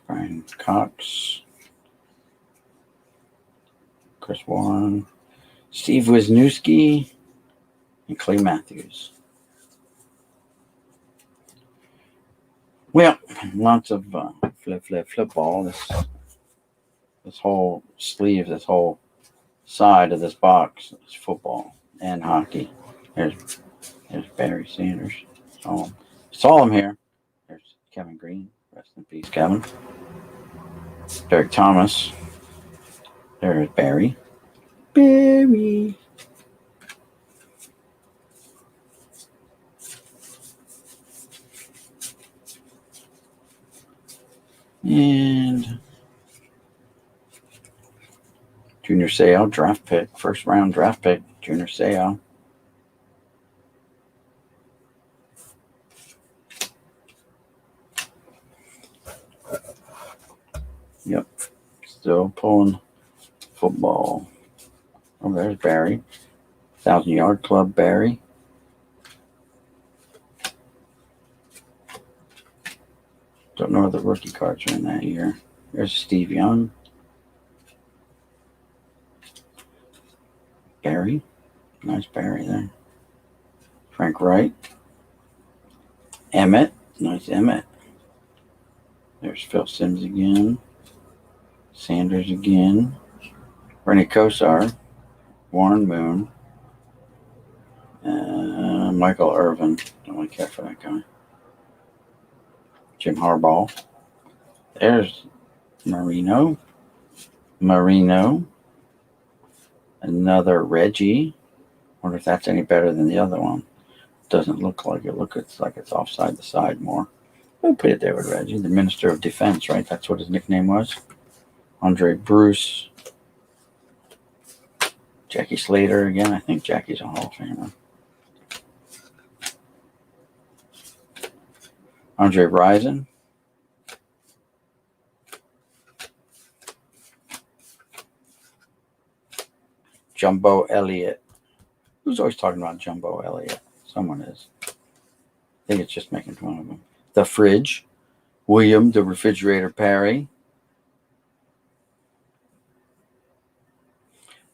Brian Cox. Chris Warren. Steve Wisniewski. And Clay Matthews. Well, lots of flip ball. This whole sleeve, this whole side of this box is football and hockey. There's Barry Sanders. Saw him here. There's Kevin Green, Rest in peace, Kevin. Derek Thomas. There's Barry. Barry. And Junior Seau, draft pick, first round draft pick, Junior Seau. Yep, still pulling football. Oh, there's Barry. 1,000-yard club, Barry. Don't know what the rookie cards are in that year. There's Steve Young. Barry. Nice Barry there. Frank Wright. Emmett. Nice Emmett. There's Phil Simms again. Sanders again. Rennie Kosar. Warren Moon. Michael Irvin. Don't really care for that guy. Jim Harbaugh. There's Marino. Another Reggie. Wonder if that's any better than the other one. Doesn't look like it. It's like it's offside the side more. We'll put it there with Reggie, the Minister of Defense, right? That's what his nickname was. Andre Bruce. Jackie Slater again. I think Jackie's a Hall of Famer. Andre Rison. Jumbo Elliott. Who's always talking about Jumbo Elliott? Someone is. I think it's just making fun of him. The Fridge. William the Refrigerator Perry.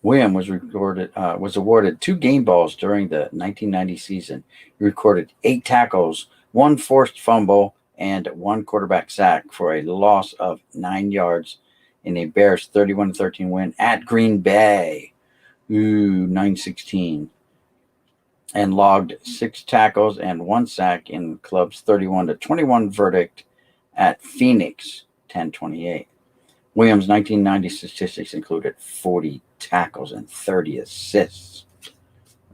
William was awarded 2 game balls during the 1990 season. He recorded 8 tackles, 1 forced fumble, and 1 quarterback sack for a loss of 9 yards in a Bears 31-13 win at Green Bay. 9-16. And logged 6 tackles and 1 sack in the club's 31-21 verdict at Phoenix 10-28. Williams' 1990 statistics included 40 tackles and 30 assists.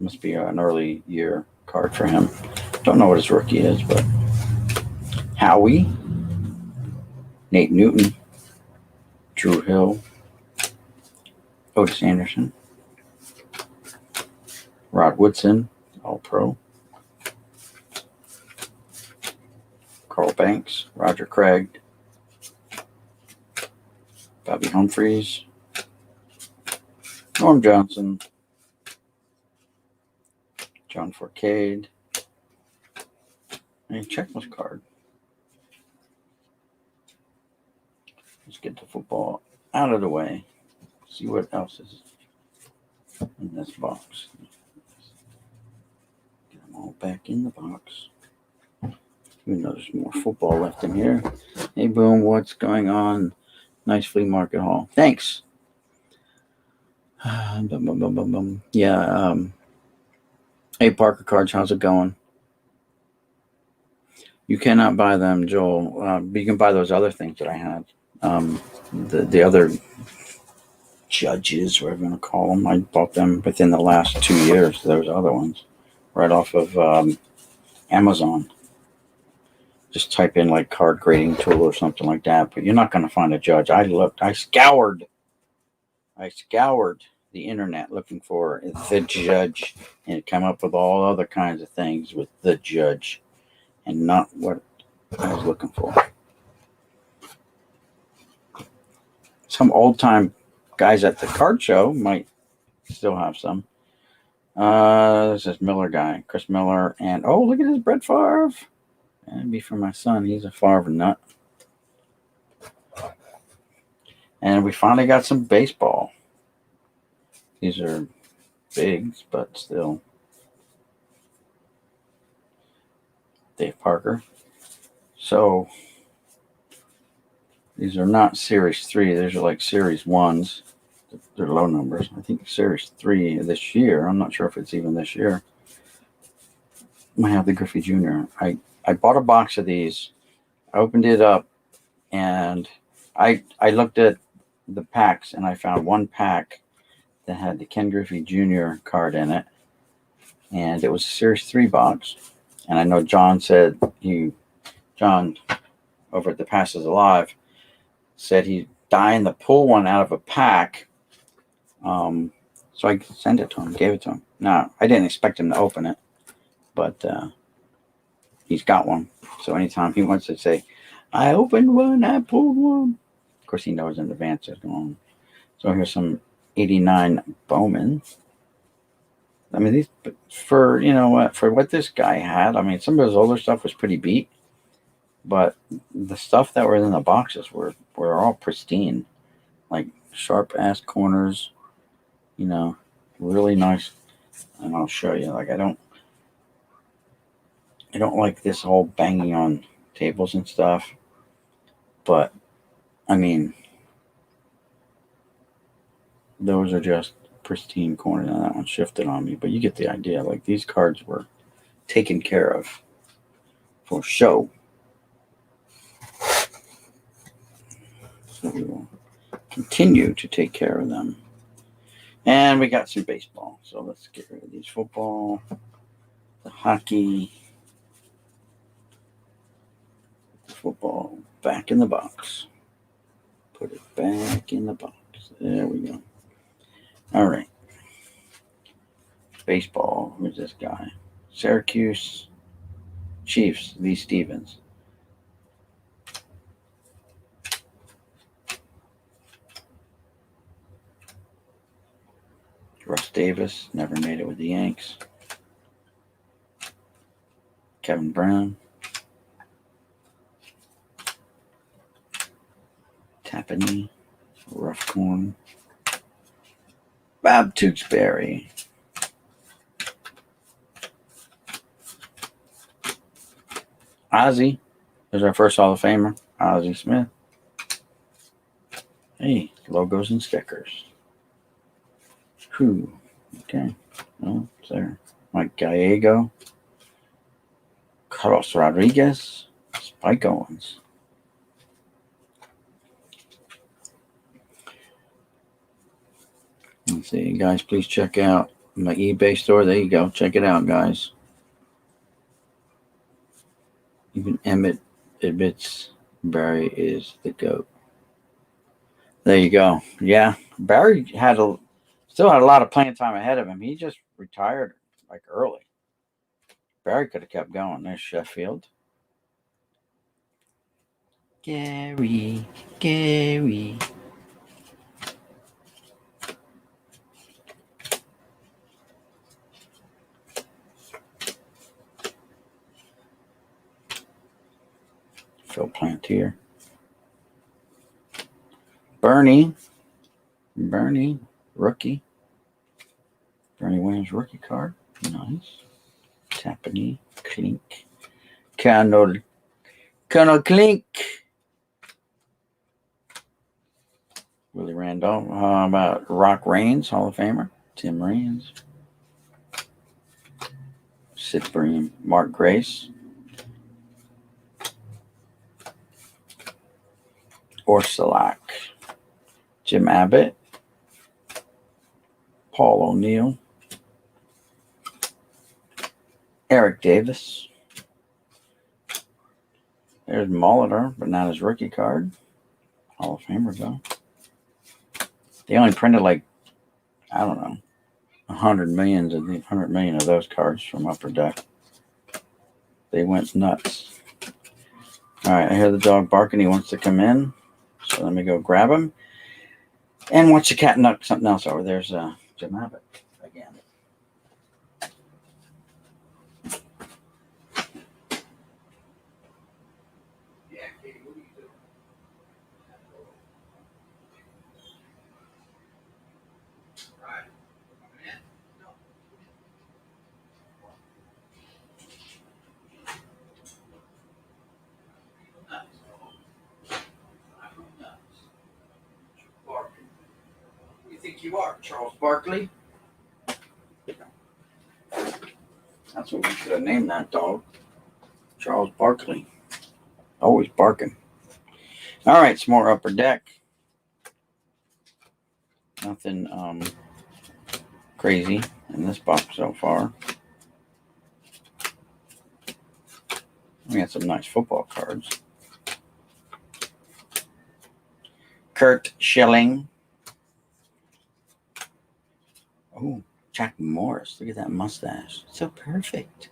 Must be an early year card for him. Don't know what his rookie is, but Howie, Nate Newton, Drew Hill, Otis Anderson, Rod Woodson, All-Pro, Carl Banks, Roger Craig, Bobby Humphreys, Norm Johnson, John Forcade. Hey, check this card. Let's get the football out of the way. See what else is in this box. Get them all back in the box. Even though there's more football left in here. Hey, Boom, what's going on? Nice flea market haul. Thanks. Yeah. Hey, Parker Cards, how's it going? You cannot buy them, Joel. But you can buy those other things that I had. The other judges, whatever you want to call them. I bought them within the last 2 years. Those other ones, right off of Amazon. Just type in like card grading tool or something like that. But you're not going to find a judge. I scoured the internet looking for the judge, and it came up with all other kinds of things with the judge, and not what I was looking for. Some old time guys at the card show might still have some. There's this Miller guy, Chris Miller, and oh, look at this Brett Favre. That'd be for my son. He's a Favre nut. And we finally got some baseball. These are bigs, but still. Dave Parker. So these are not Series 3. These are like Series 1s. They're low numbers. I think Series 3 this year. I'm not sure if it's even this year. Might have the Griffey Jr. I bought a box of these. I opened it up And I looked at the packs, and I found one pack that had the Ken Griffey Jr. card in it, and it was a Series 3 box. And I know John said John over at the Passes Alive said he's dying to pull one out of a pack. So I sent it to him, gave it to him. Now, I didn't expect him to open it, but he's got one. So anytime he wants to say, I opened one, I pulled one. Of course, he knows in advance what's going on. So here's some 89 Bowman. I mean, these for what this guy had. I mean, some of his older stuff was pretty beat, but the stuff that were in the boxes were all pristine, like sharp ass corners. Really nice. And I'll show you. Like I don't like this whole banging on tables and stuff, but I mean, those are just pristine corners. Now that one shifted on me, but you get the idea. Like these cards were taken care of for show. So we will continue to take care of them. And we got some baseball. So let's get rid of these football, the hockey, the football back in the box. Put it back in the box. There we go. All right. Baseball. Who's this guy? Syracuse Chiefs, Lee Stevens. Russ Davis, never made it with the Yanks. Kevin Brown. Tapani. Rough Corn. Bob Tewksbury. Ozzie. There's our first Hall of Famer. Ozzie Smith. Hey, logos and stickers. Whew. Okay. Well, it's there. Mike Gallego. Carlos Rodriguez. Spike Owens. Let's see, guys, please check out my eBay store. There you go. Check it out, guys. Even Emmett admits Barry is the GOAT. There you go. Yeah, Barry still had a lot of playing time ahead of him. He just retired like early. Barry could have kept going. There's Sheffield. Gary. Phil Plantier. Bernie, rookie. Bernie Williams rookie card. Nice. Tapani, Clink. Colonel Clink. Willie Randolph. How about Rock Raines, Hall of Famer? Tim Raines. Sid Bream. Mark Grace. Orsolak. Jim Abbott. Paul O'Neill. Eric Davis. There's Molitor, but not his rookie card. Hall of Famer, though. They only printed 100 million of those cards from Upper Deck. They went nuts. All right, I hear the dog barking. He wants to come in. So let me go grab him. And once the cat knocked something else over, there's Jim Abbott again. Yeah, Katie, what are you doing? Right. Coming in? No. Who do you think you are, Charles Barkley? That's what we should have named that dog. Charles Barkley. Always barking. All right, some more Upper Deck. Nothing crazy in this box so far. We got some nice football cards. Kurt Schilling. Oh, Jack Morris. Look at that mustache. So perfect.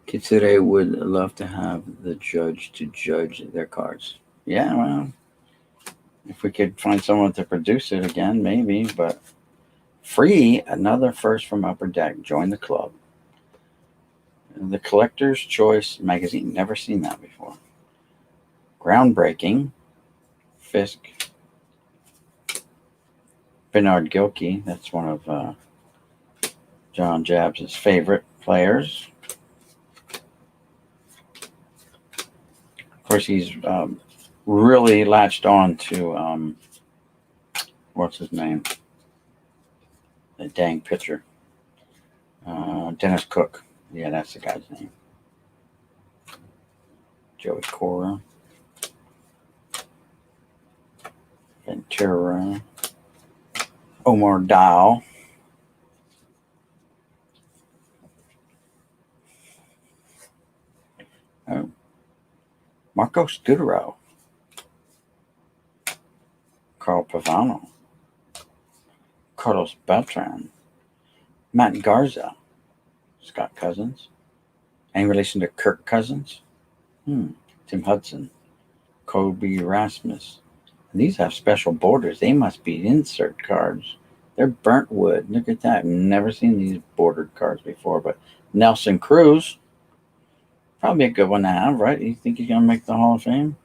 Kids today would love to have the judge to judge their cards. Yeah, well, if we could find someone to produce it again, maybe. But free, another first from Upper Deck. Join the club. The Collector's Choice magazine. Never seen that before. Groundbreaking. Fisk. Bernard Gilkey. That's one of John Jabs' favorite players. Of course, he's really latched on to what's his name? The dang pitcher. Dennis Cook. Yeah, that's the guy's name. Joey Cora. Ventura. Omar Dow. Oh. Marcos Goodrow. Carl Pavano. Carlos Beltran. Matt Garza. Scott Cousins. Any relation to Kirk Cousins? Tim Hudson. Kobe Rasmus. And these have special borders. They must be insert cards. They're burnt wood. Look at that. I've never seen these bordered cards before. But Nelson Cruz. Probably a good one to have, right? You think he's going to make the Hall of Fame?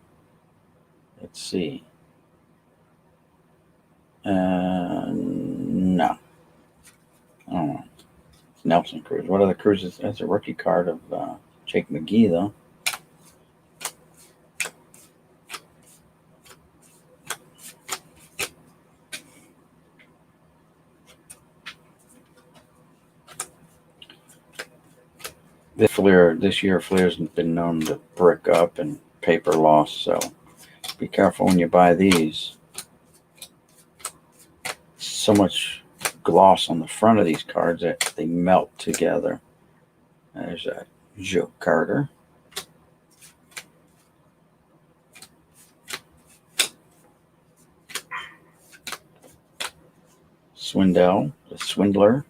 Let's see. No. I don't know. It's Nelson Cruz. What other Cruzes? That's a rookie card of Jake McGee, though. This year, Fleer's been known to brick up and paper loss, so be careful when you buy these. So much gloss on the front of these cards that they melt together. There's a Joe Carter. Swindell, the Swindler.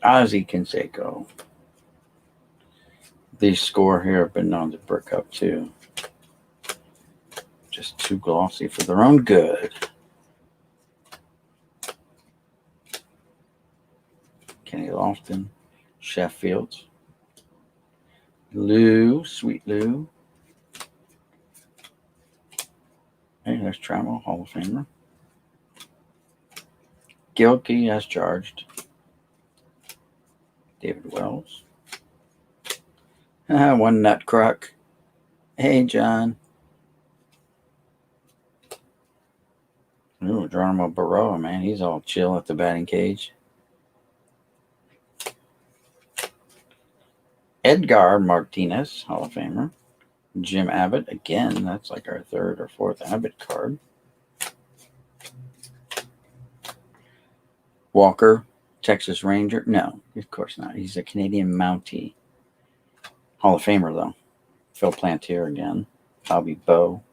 Ozzie Canseco. These score here have been known to brick up too. Just too glossy for their own good. Kenny Lofton. Sheffield. Lou. Sweet Lou. Hey, there's Trammell, Hall of Famer. Gilkey as charged. David Wells. One nut crook. Hey, John. Ooh, Geronimo Barroa, man. He's all chill at the batting cage. Edgar Martinez, Hall of Famer. Jim Abbott, again. That's like our third or fourth Abbott card. Walker, Texas Ranger. No, of course not. He's a Canadian Mountie. Hall of Famer, though. Phil Plantier again. Bobby Bowe.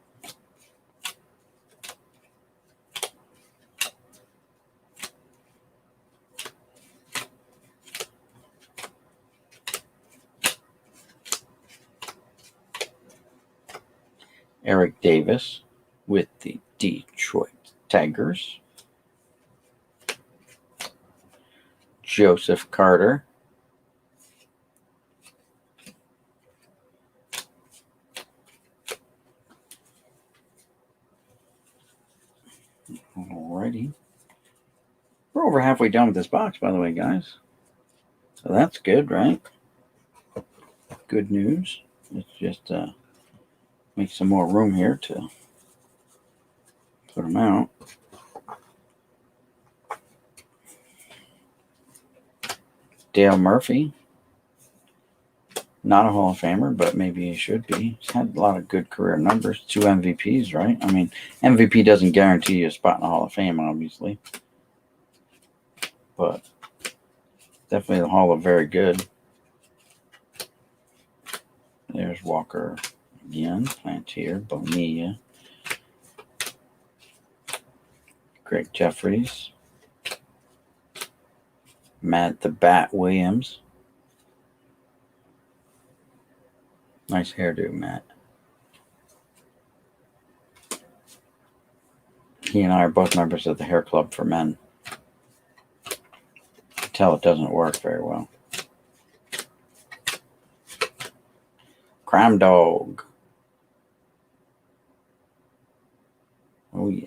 Eric Davis with the Detroit Tigers. Joseph Carter. halfway done with this box, by the way, guys. So that's good, right? Good news. Let's just make some more room here to put them out. Dale Murphy. Not a Hall of Famer, but maybe he should be. He's had a lot of good career numbers. 2 MVPs, right? I mean, MVP doesn't guarantee you a spot in the Hall of Fame, obviously. But definitely the Hall of Very Good. There's Walker again. Plantier, Bonilla. Greg Jeffries. Matt the Bat Williams. Nice hairdo, Matt. He and I are both members of the Hair Club for Men. I can tell it doesn't work very well. Crime Dog. Oh, yeah.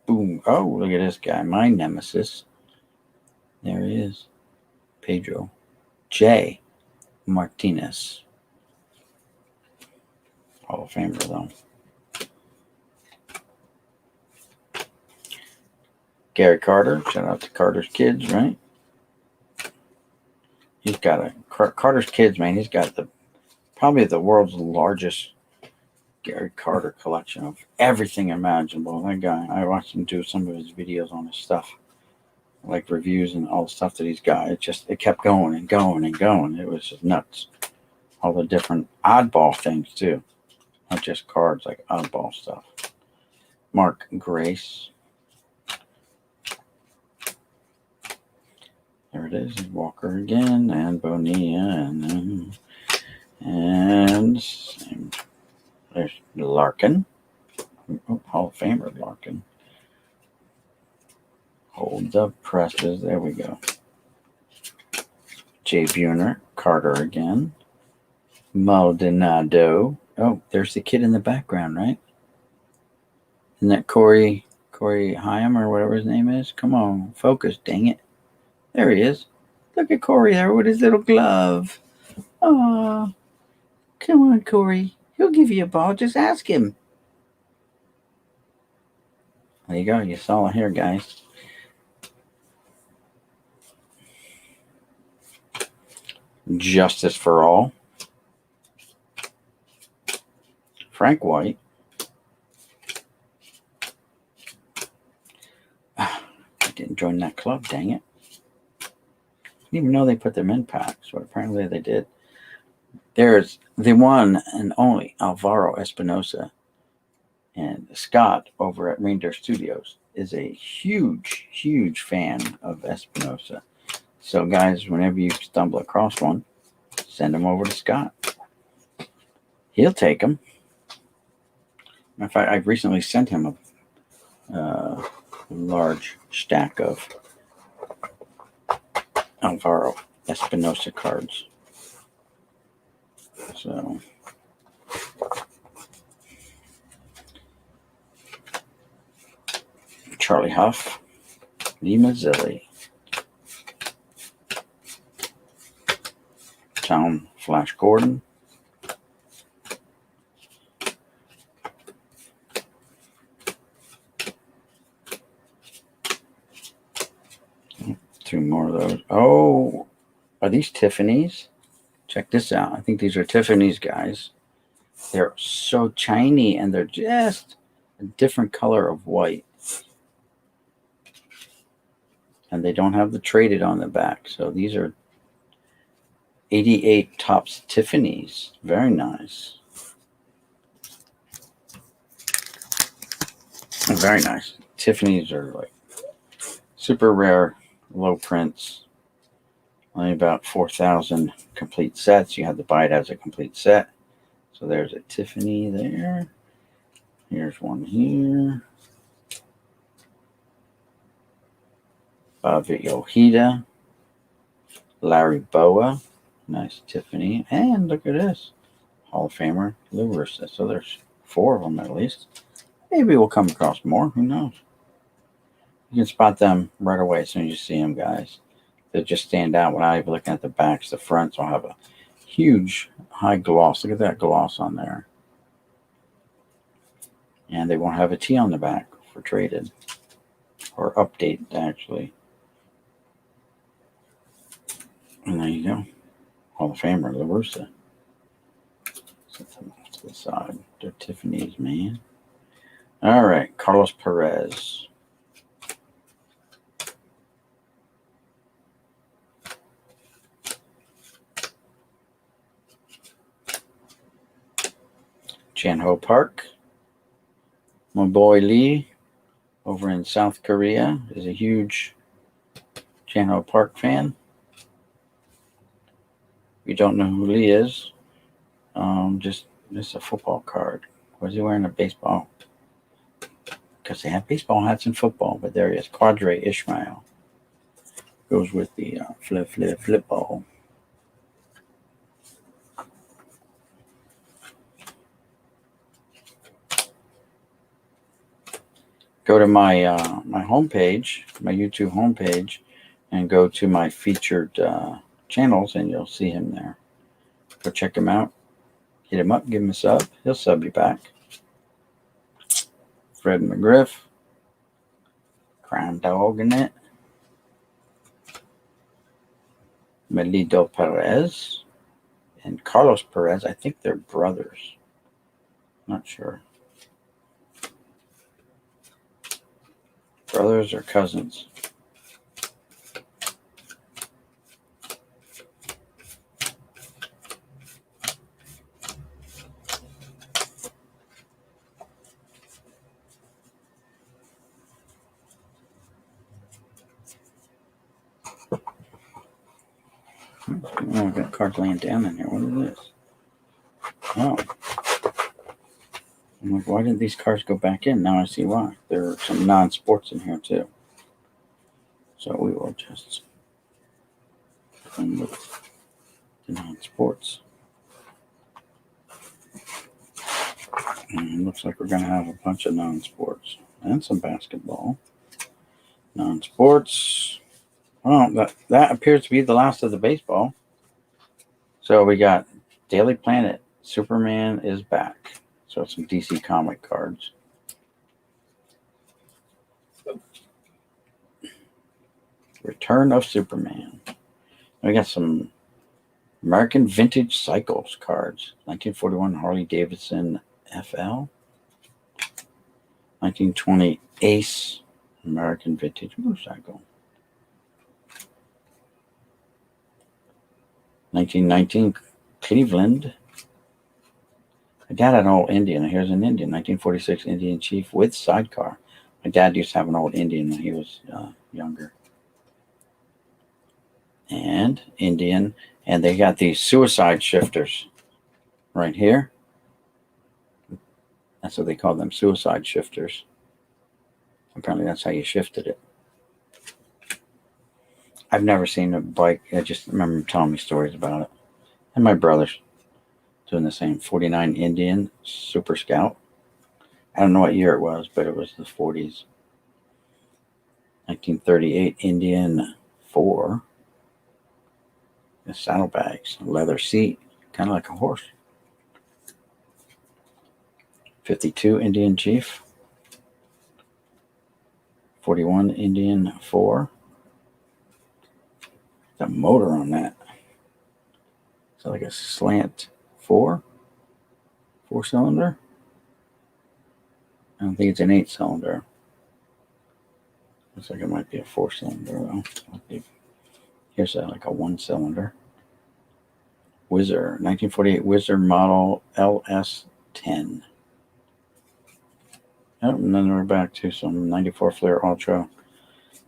Boom. Oh, look at this guy. My nemesis. There he is. Pedro J. Martinez. Hall of Famer, though. Gary Carter. Shout out to Carter's Kids, right? He's got a... Carter's Kids, man. He's got probably the world's largest Gary Carter collection of everything imaginable. That guy, I watched him do some of his videos on his stuff, like reviews and all the stuff that he's got. It kept going and going and going. It was just nuts. All the different oddball things too, not just cards, like oddball stuff. Mark Grace. There it is. Walker again, and Bonilla, and there's Larkin. Oh, Hall of Famer Larkin. Hold the presses. There we go. Jay Buhner. Carter again. Maldonado. Oh, there's the kid in the background, right? Isn't that Corey Haim or whatever his name is? Come on, focus, dang it. There he is. Look at Corey there with his little glove. Oh, come on, Corey. He'll give you a ball. Just ask him. There you go. You saw it here, guys. Justice for All. Frank White. I didn't join that club, dang it. I didn't even know they put them in packs, but apparently they did. There's the one and only Alvaro Espinosa. And Scott over at Reindeer Studios is a huge, huge fan of Espinosa. So, guys, whenever you stumble across one, send them over to Scott. He'll take them. In fact, I've recently sent him a large stack of Alvaro Espinosa cards. So, Charlie Huff, Lee Mazzilli, Tom Flash Gordon, two more of those. Oh, are these Tiffany's? Check this out. I think these are Tiffany's, guys. They're so shiny and they're just a different color of white. And they don't have the traded on the back. So these are 88 Topps Tiffany's. Very nice. Very nice. Tiffany's are like super rare, low prints. Only about 4,000 complete sets. You have to buy it as a complete set. So there's a Tiffany there. Here's one here. Bobby Ojeda. Larry Boa. Nice Tiffany. And look at this. Hall of Famer Lou Rissa. So there's 4 of them at least. Maybe we'll come across more. Who knows? You can spot them right away as soon as you see them, guys. They just stand out without even looking at the backs. The fronts will have a huge high gloss. Look at that gloss on there. And they won't have a T on the back for traded or update, actually. And there you go. Hall of Famer, La Russa. Set them off to the side. They're Tiffany's, man. All right, Carlos Perez. Chan-Ho Park. My boy Lee over in South Korea is a huge Chan-Ho Park fan. If you don't know who Lee is, just a football card. Was he wearing a baseball? Because they have baseball hats in football, but there he is. Quadre Ishmael. Goes with the flip ball. Go to my my homepage, my YouTube homepage, and go to my featured channels, and you'll see him there. Go check him out. Hit him up, give him a sub. He'll sub you back. Fred McGriff. Crown Dog in it. Melido Perez. And Carlos Perez. I think they're brothers. Not sure. Brothers or cousins. Oh, I've got cards laying down in here. What is this? Oh. I'm like, why didn't these cards go back in? Now I see why. There are some non-sports in here too. So we will just with the non-sports. And it looks like we're going to have a bunch of non-sports and some basketball. Non-sports. Well, that appears to be the last of the baseball. So we got Daily Planet. Superman is back. So some DC comic cards. Return of Superman. We got some American Vintage Cycles cards. 1941 Harley Davidson FL. 1920 Ace American Vintage Motorcycle. 1919 Cleveland. My dad had an old Indian. Here's an Indian. 1946 Indian Chief with sidecar. My dad used to have an old Indian when he was younger. And Indian. And they got these suicide shifters right here. That's what they call them, suicide shifters. Apparently that's how you shifted it. I've never seen a bike. I just remember him telling me stories about it. And my brother's doing the same. 49 Indian Super Scout. I don't know what year it was, but it was the 40s. 1938 Indian 4. The saddlebags, leather seat, kind of like a horse. 52 Indian Chief. 41 Indian 4. The motor on that. Is that like a slant 4-cylinder? I don't think it's an 8-cylinder. Looks like it might be a 4-cylinder though. Here's like a 1-cylinder. Whizzer, 1948 Whizzer model LS10. Oh, and then we're back to some 94 Flair Ultra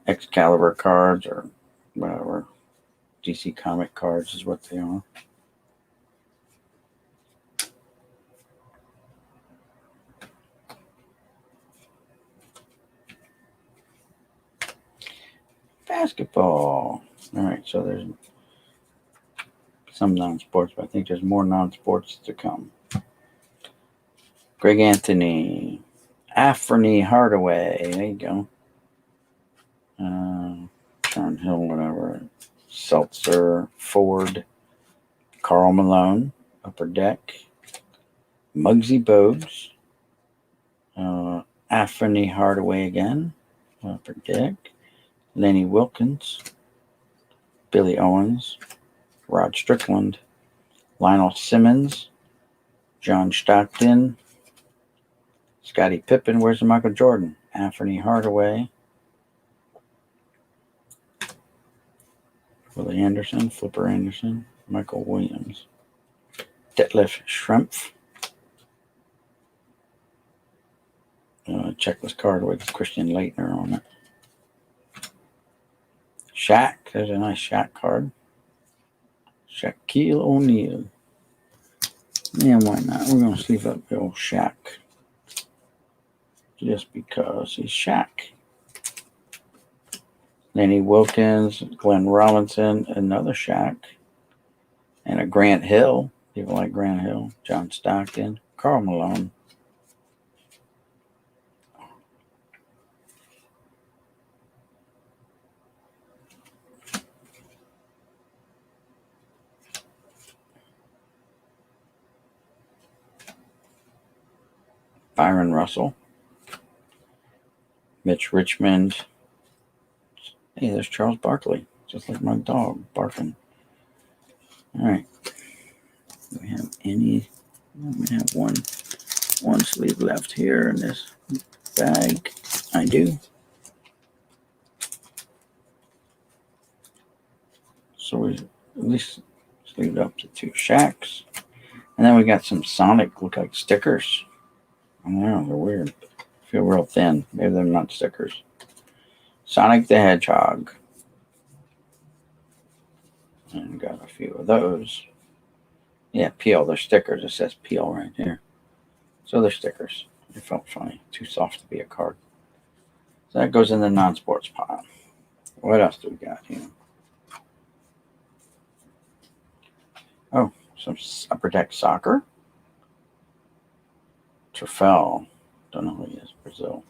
Excalibur cards or whatever. DC comic cards is what they are. Basketball. All right, so there's some non-sports, but I think there's more non-sports to come. Greg Anthony. Afrony Hardaway. There you go. Hill, whatever. Seltzer, Ford, Carl Malone, Upper Deck, Muggsy Bogues, Anthony Hardaway again, Upper Deck, Lenny Wilkins, Billy Owens, Rod Strickland, Lionel Simmons, John Stockton, Scottie Pippen. Where's the Michael Jordan? Anthony Hardaway, Willie Anderson, Flipper Anderson, Michael Williams, Detlef Schrempf. Checklist card with Christian Laettner on it. Shaq. There's a nice Shaq card. Shaquille O'Neal. Yeah, why not? We're going to sleeve up the old Shaq. Just because he's Shaq. Lenny Wilkins, Glenn Robinson, another Shaq. And a Grant Hill. People like Grant Hill. John Stockton. Karl Malone. Byron Russell. Mitch Richmond. Hey, there's Charles Barkley. Just like my dog barking. All right. Do we have any? We have one sleeve left here in this bag. I do. So we at least sleeved up to 2 Shaqs. And then we got some Sonic look like stickers. I don't know, they're weird. Feel real thin. Maybe they're not stickers. Sonic the Hedgehog. And got a few of those. Yeah, Peel. They're stickers. It says Peel right here. So they're stickers. It felt funny. Too soft to be a card. So that goes in the non-sports pile. What else do we got here? Oh, some Upper Deck Soccer. Trafel. Don't know who he is. Brazil.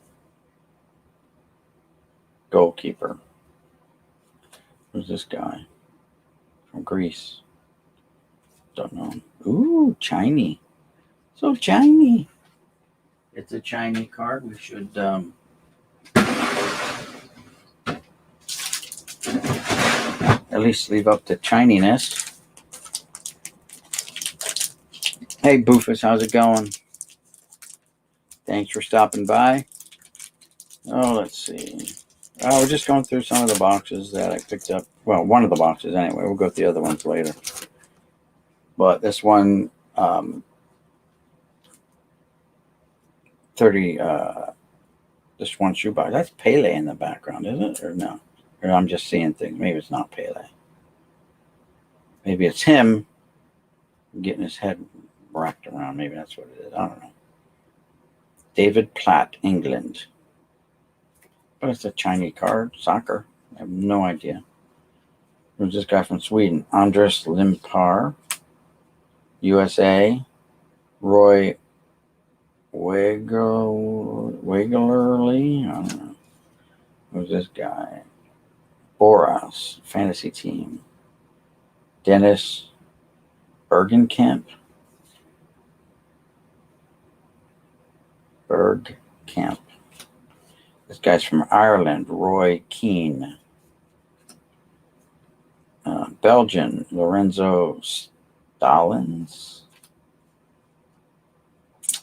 Goalkeeper. Who's this guy? From Greece. Don't know. Ooh, Chinese. So Chinese. It's a Chinese card. We should at least leave up the Chininess. Hey, Boofus, how's it going? Thanks for stopping by. Oh, let's see. We're just going through some of the boxes that I picked up. Well, one of the boxes anyway. We'll go through the other ones later. But this one, 30, this one shoebox. That's Pele in the background, isn't it? Or no? Or I'm just seeing things. Maybe it's not Pele. Maybe it's him getting his head wrapped around. Maybe that's what it is. I don't know. David Platt, England. But it's a Chinese card. Soccer. I have no idea. Who's this guy from Sweden? Andres Limpar. USA. Roy Wiggerly. I don't know. Who's this guy? Boras. Fantasy team. Dennis Bergkamp. This guy's from Ireland. Roy Keane. Belgian. Lorenzo Stallings.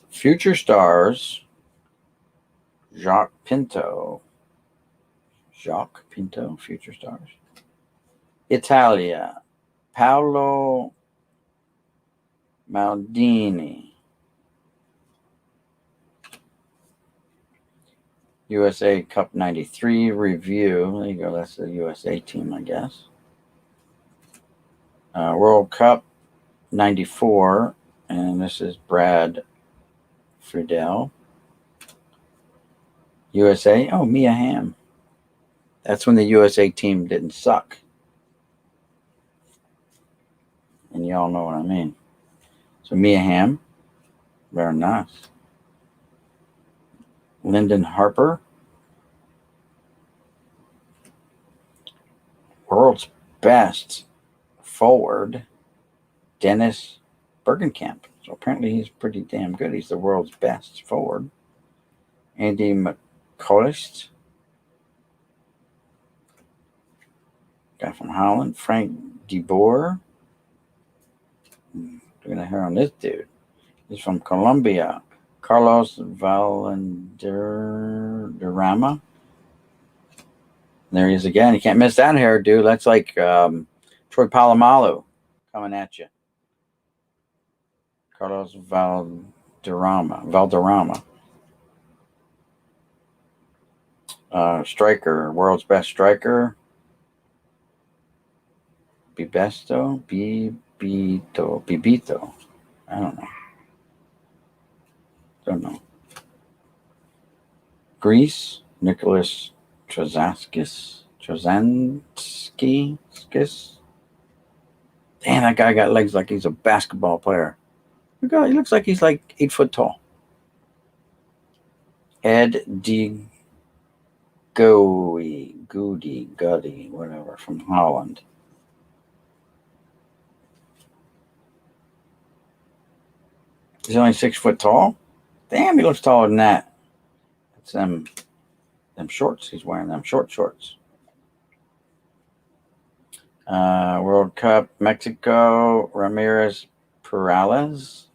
Future Stars. Jacques Pinto, Future Stars. Italia. Paolo Maldini. USA Cup 93 review. There you go. That's the USA team, I guess. World Cup 94. And this is Brad Friedel. USA. Oh, Mia Hamm. That's when the USA team didn't suck. And y'all know what I mean. So Mia Hamm. Very nice. Lyndon Harper. World's best forward, Dennis Bergkamp. So apparently he's pretty damn good. He's the world's best forward. Andy McCoist, guy from Holland. Frank de Boer. Look at the hair on this dude. He's from Colombia. Carlos Valderrama. There he is again. You can't miss that hair, dude. That's like Troy Polamalu coming at you. Carlos Valderrama. Striker, world's best striker. Bibito. I don't know. Greece, Nicholas Trzansky. Damn, that guy got legs like he's a basketball player. Look, he looks like he's like 8 foot tall. Ed Goody, whatever, from Holland. He's only 6 foot tall. Damn, he looks taller than that. It's them shorts he's wearing, them shorts. World Cup, Mexico, Ramirez Perales.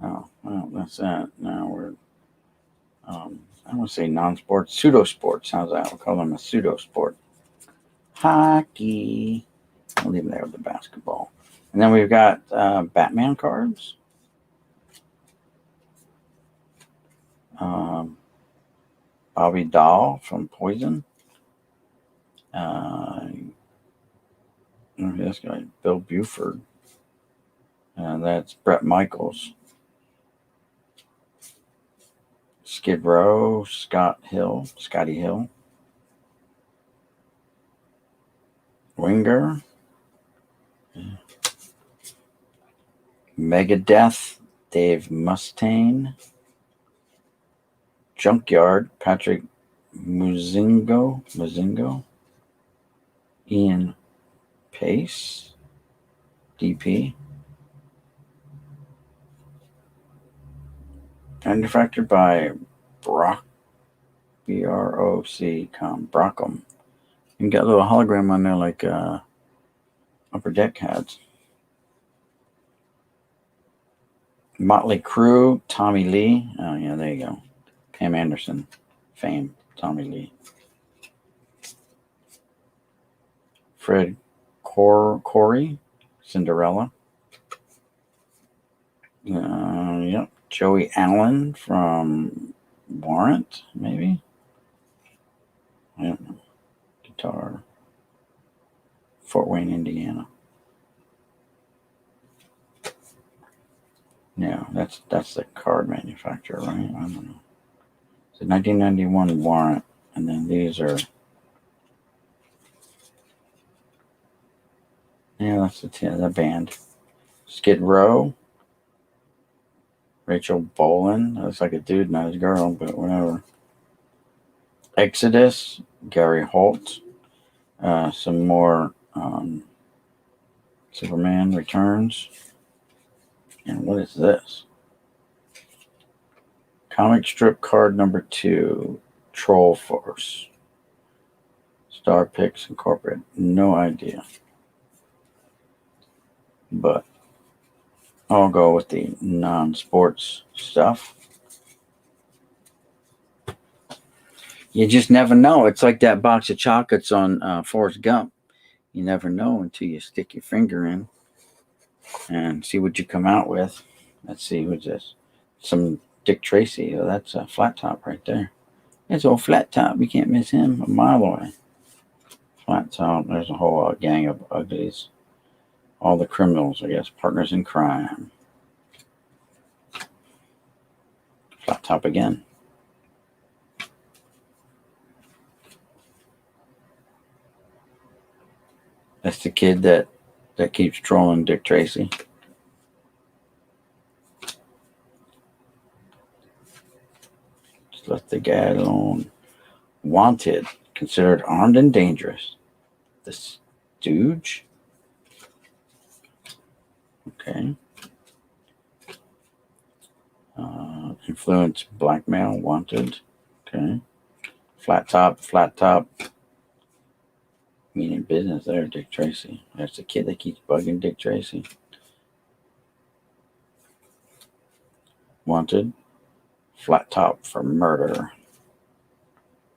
Oh, well, that's that. Now we're, I want to say non-sports, pseudo-sports. How's that? We'll call them a pseudo-sport. Hockey. I'll leave it there with the basketball. And then we've got Batman cards. Bobby Dahl from Poison. This guy, Bill Buford. That's Brett Michaels. Skid Row, Scotty Hill. Winger. Megadeth, Dave Mustaine. Junkyard, Patrick Muzingo. Ian Pace, DP. Manufactured by Brock, BROC.com, Brockham. You can get a little hologram on there like Upper Deck had. Motley Crue, Tommy Lee. Oh, yeah, there you go. Pam Anderson, fame, Tommy Lee. Fred Corey, Cinderella. Yep. Joey Allen from Warrant, maybe. I don't know. Guitar. Fort Wayne, Indiana. Yeah, that's the card manufacturer, right? I don't know. It's a 1991 Warrant, and then these are. Yeah, that's the band. Skid Row. Rachel Bolan. Looks like a dude, not a girl, but whatever. Exodus. Gary Holt. Some more Superman Returns. And what is this? Comic strip card number 2. Troll Force. Star Picks Incorporated. No idea. But I'll go with the non-sports stuff. You just never know. It's like that box of chocolates on Forrest Gump. You never know until you stick your finger in and see what you come out with. Let's see, what's this? Some Dick Tracy. Oh, that's a flat top right there. That's old flat top. You can't miss him a mile away. Flat top. There's a whole gang of uglies. All the criminals, I guess, partners in crime. Flat top again. That's the kid that keeps trolling Dick Tracy. Just let the guy alone. Wanted, considered armed and dangerous. The Stooge. Okay. Influence, blackmail, wanted. Okay. Flat top. Meaning business there, Dick Tracy. There's the kid that keeps bugging Dick Tracy. Wanted. Flat top for murder.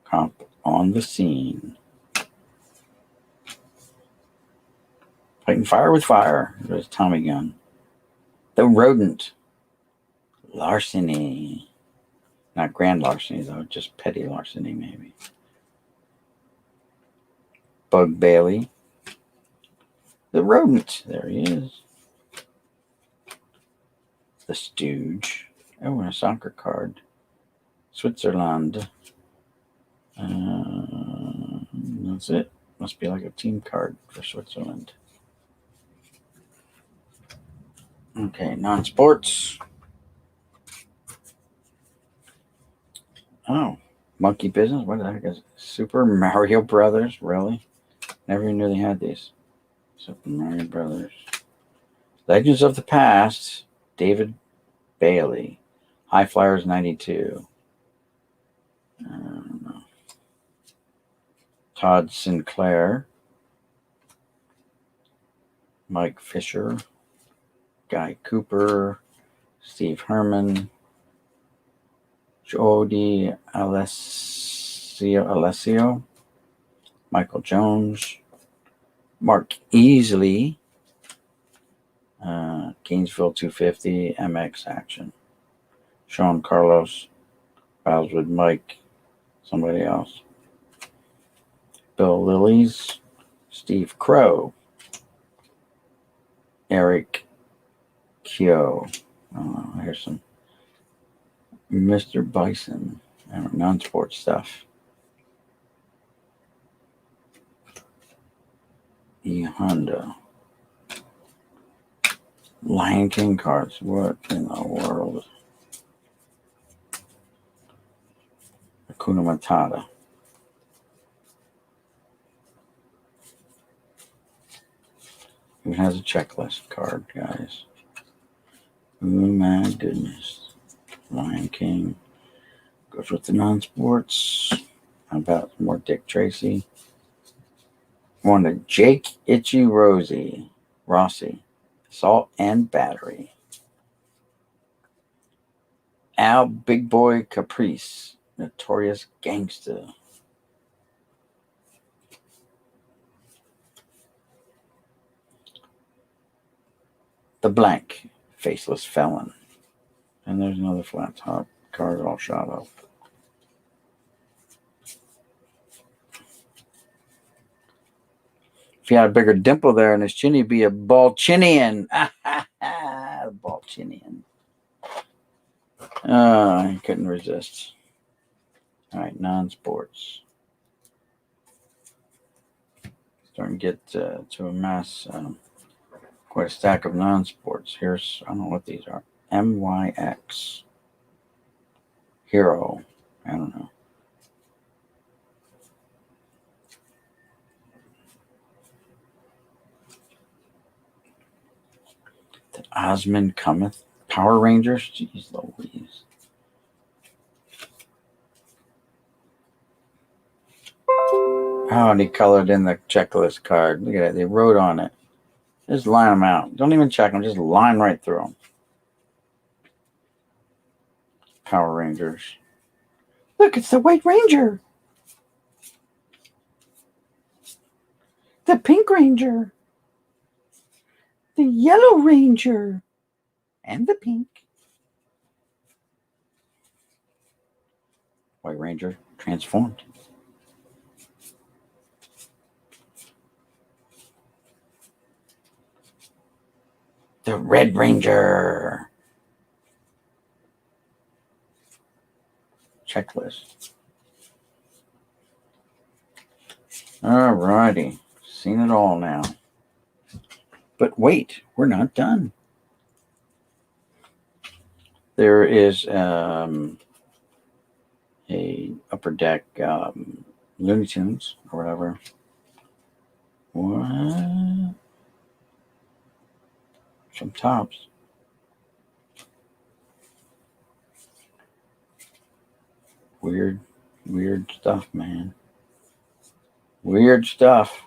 Cop on the scene. Fighting fire with fire. There's Tommy gun. The rodent. Larceny. Not grand larceny, though. Just petty larceny, maybe. Bug Bailey. The rodent. There he is. The Stooge. Oh, and a soccer card. Switzerland. That's it. Must be like a team card for Switzerland. Okay, non-sports. Oh, Monkey Business. What the heck is it? Super Mario Brothers? Really? Never even knew they had these. Super Mario Brothers. Legends of the Past. David Bailey. High Flyers 92. I don't know. Todd Sinclair. Mike Fisher. Guy Cooper. Steve Herman. Jody Alessio. Michael Jones. Mark Easley. Gainesville 250. MX Action. Sean Carlos. Battles with Mike. Somebody else. Bill Lillies. Steve Crow. Eric Kyo. Here's some Mr. Bison. Non-sports stuff. E Honda. Lion King cards. What in the world? Hakuna Matata. Even has a checklist card, guys. Oh my goodness. Lion King. Goes with the non-sports. How about more Dick Tracy? One to Jake Itchy Rossi. Salt and Battery. Al Big Boy Caprice. Notorious Gangster. The Blank. Faceless Felon. And there's another flat top card all shot up. If he had a bigger dimple there in his chin, he'd be a Balchinian. Balchinian. I couldn't resist. All right, non-sports. Starting to get to amass quite a stack of non-sports. Here's, I don't know what these are. MYX. Hero. I don't know. The Osmond Cometh. Power Rangers? Jeez Louise. Oh, and he colored in the checklist card. Look at it. They wrote on it. Just line them out. Don't even check them. Just line right through them. Power Rangers. Look, it's the White Ranger. The Pink Ranger. The Yellow Ranger. And the pink. White Ranger transformed. The Red Ranger. Checklist. All righty. Seen it all now. But wait, we're not done. There is a Upper Deck Looney Tunes or whatever. What? Some tops. Weird stuff, man. Weird stuff.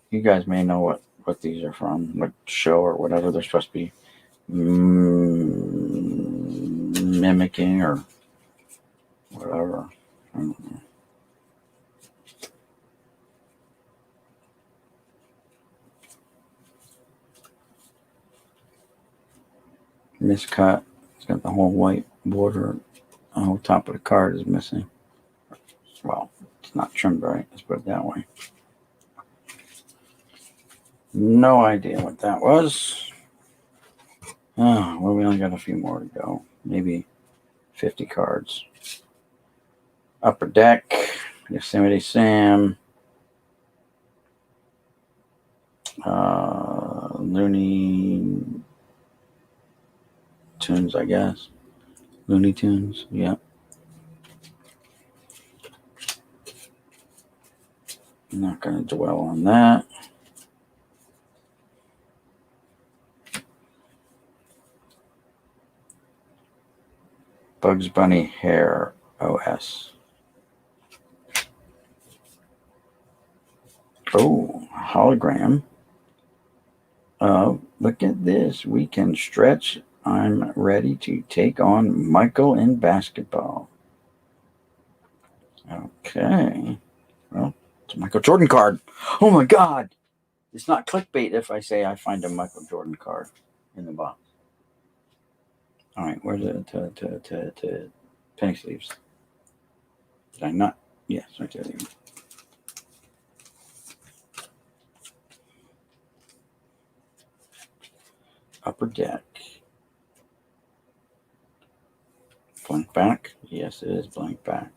You guys may know what these are from, what show or whatever they're supposed to be mimicking or whatever. I don't know. Miscut. It's got the whole white border. The whole top of the card is missing. Well, it's not trimmed right. Let's put it that way. No idea what that was. Oh, well, we only got a few more to go. Maybe 50 cards. Upper Deck, Yosemite Sam, Looney Tunes, I guess. Looney Tunes, yep. I'm not going to dwell on that. Bugs Bunny Hair OS. Oh, hologram. Look at this. We can stretch. I'm ready to take on Michael in basketball. Okay. Well, it's a Michael Jordan card. Oh my God. It's not clickbait if I say I find a Michael Jordan card in the box. All right. Where's the penny sleeves? Did I not? Yes, right there. Upper Deck. Blank back. Yes, it is blank back.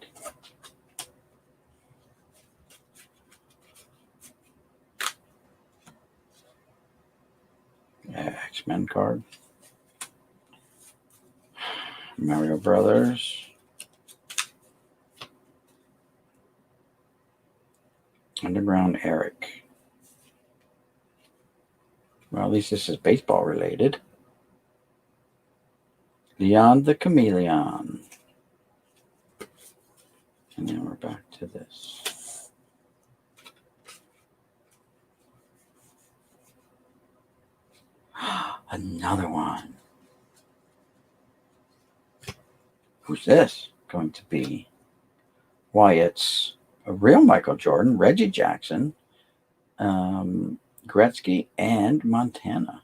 X-Men card. Mario Brothers. Underground Eric. Well, at least this is baseball related. Leon the Chameleon. And then we're back to this. Another one. Who's this going to be? Why, it's a real Michael Jordan, Reggie Jackson, Gretzky, and Montana.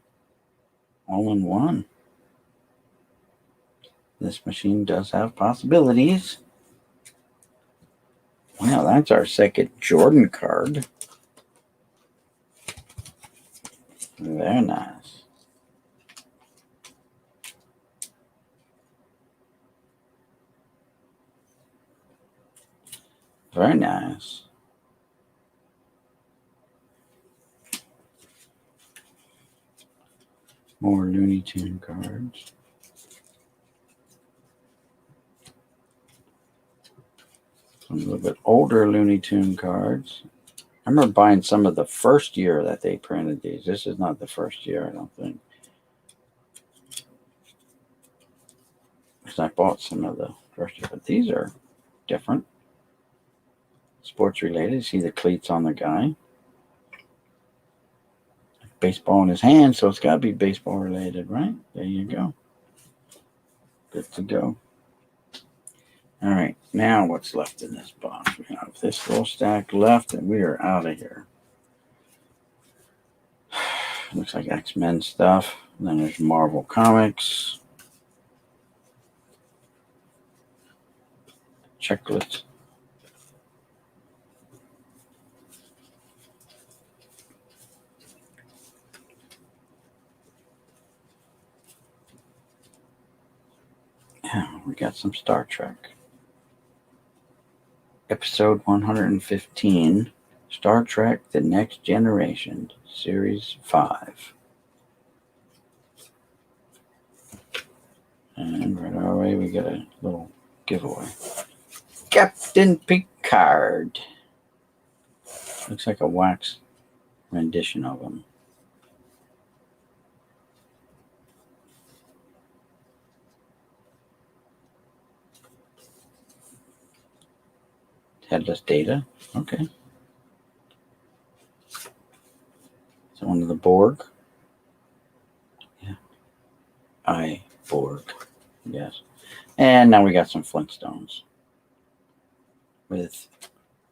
All in one. This machine does have possibilities. Wow, that's our second Jordan card. Very nice. Very nice. More Looney Tune cards. Some a little bit older Looney Tune cards. I remember buying some of the first year that they printed these. This is not the first year, I don't think. Because I bought some of the first year, but these are different. Sports related. You see the cleats on the guy. Baseball in his hand, so it's got to be baseball related, right? There you go. Good to go. All right, now what's left in this box? We have this little stack left, and we are out of here. Looks like X-Men stuff. And then there's Marvel Comics. Checklist. Yeah, we got some Star Trek. Episode 115, Star Trek The Next Generation, Series 5. And right away, we get a little giveaway. Captain Picard. Looks like a wax rendition of them. Headless data. Okay. So one of the Borg. Yeah. Borg. Yes. And now we got some Flintstones with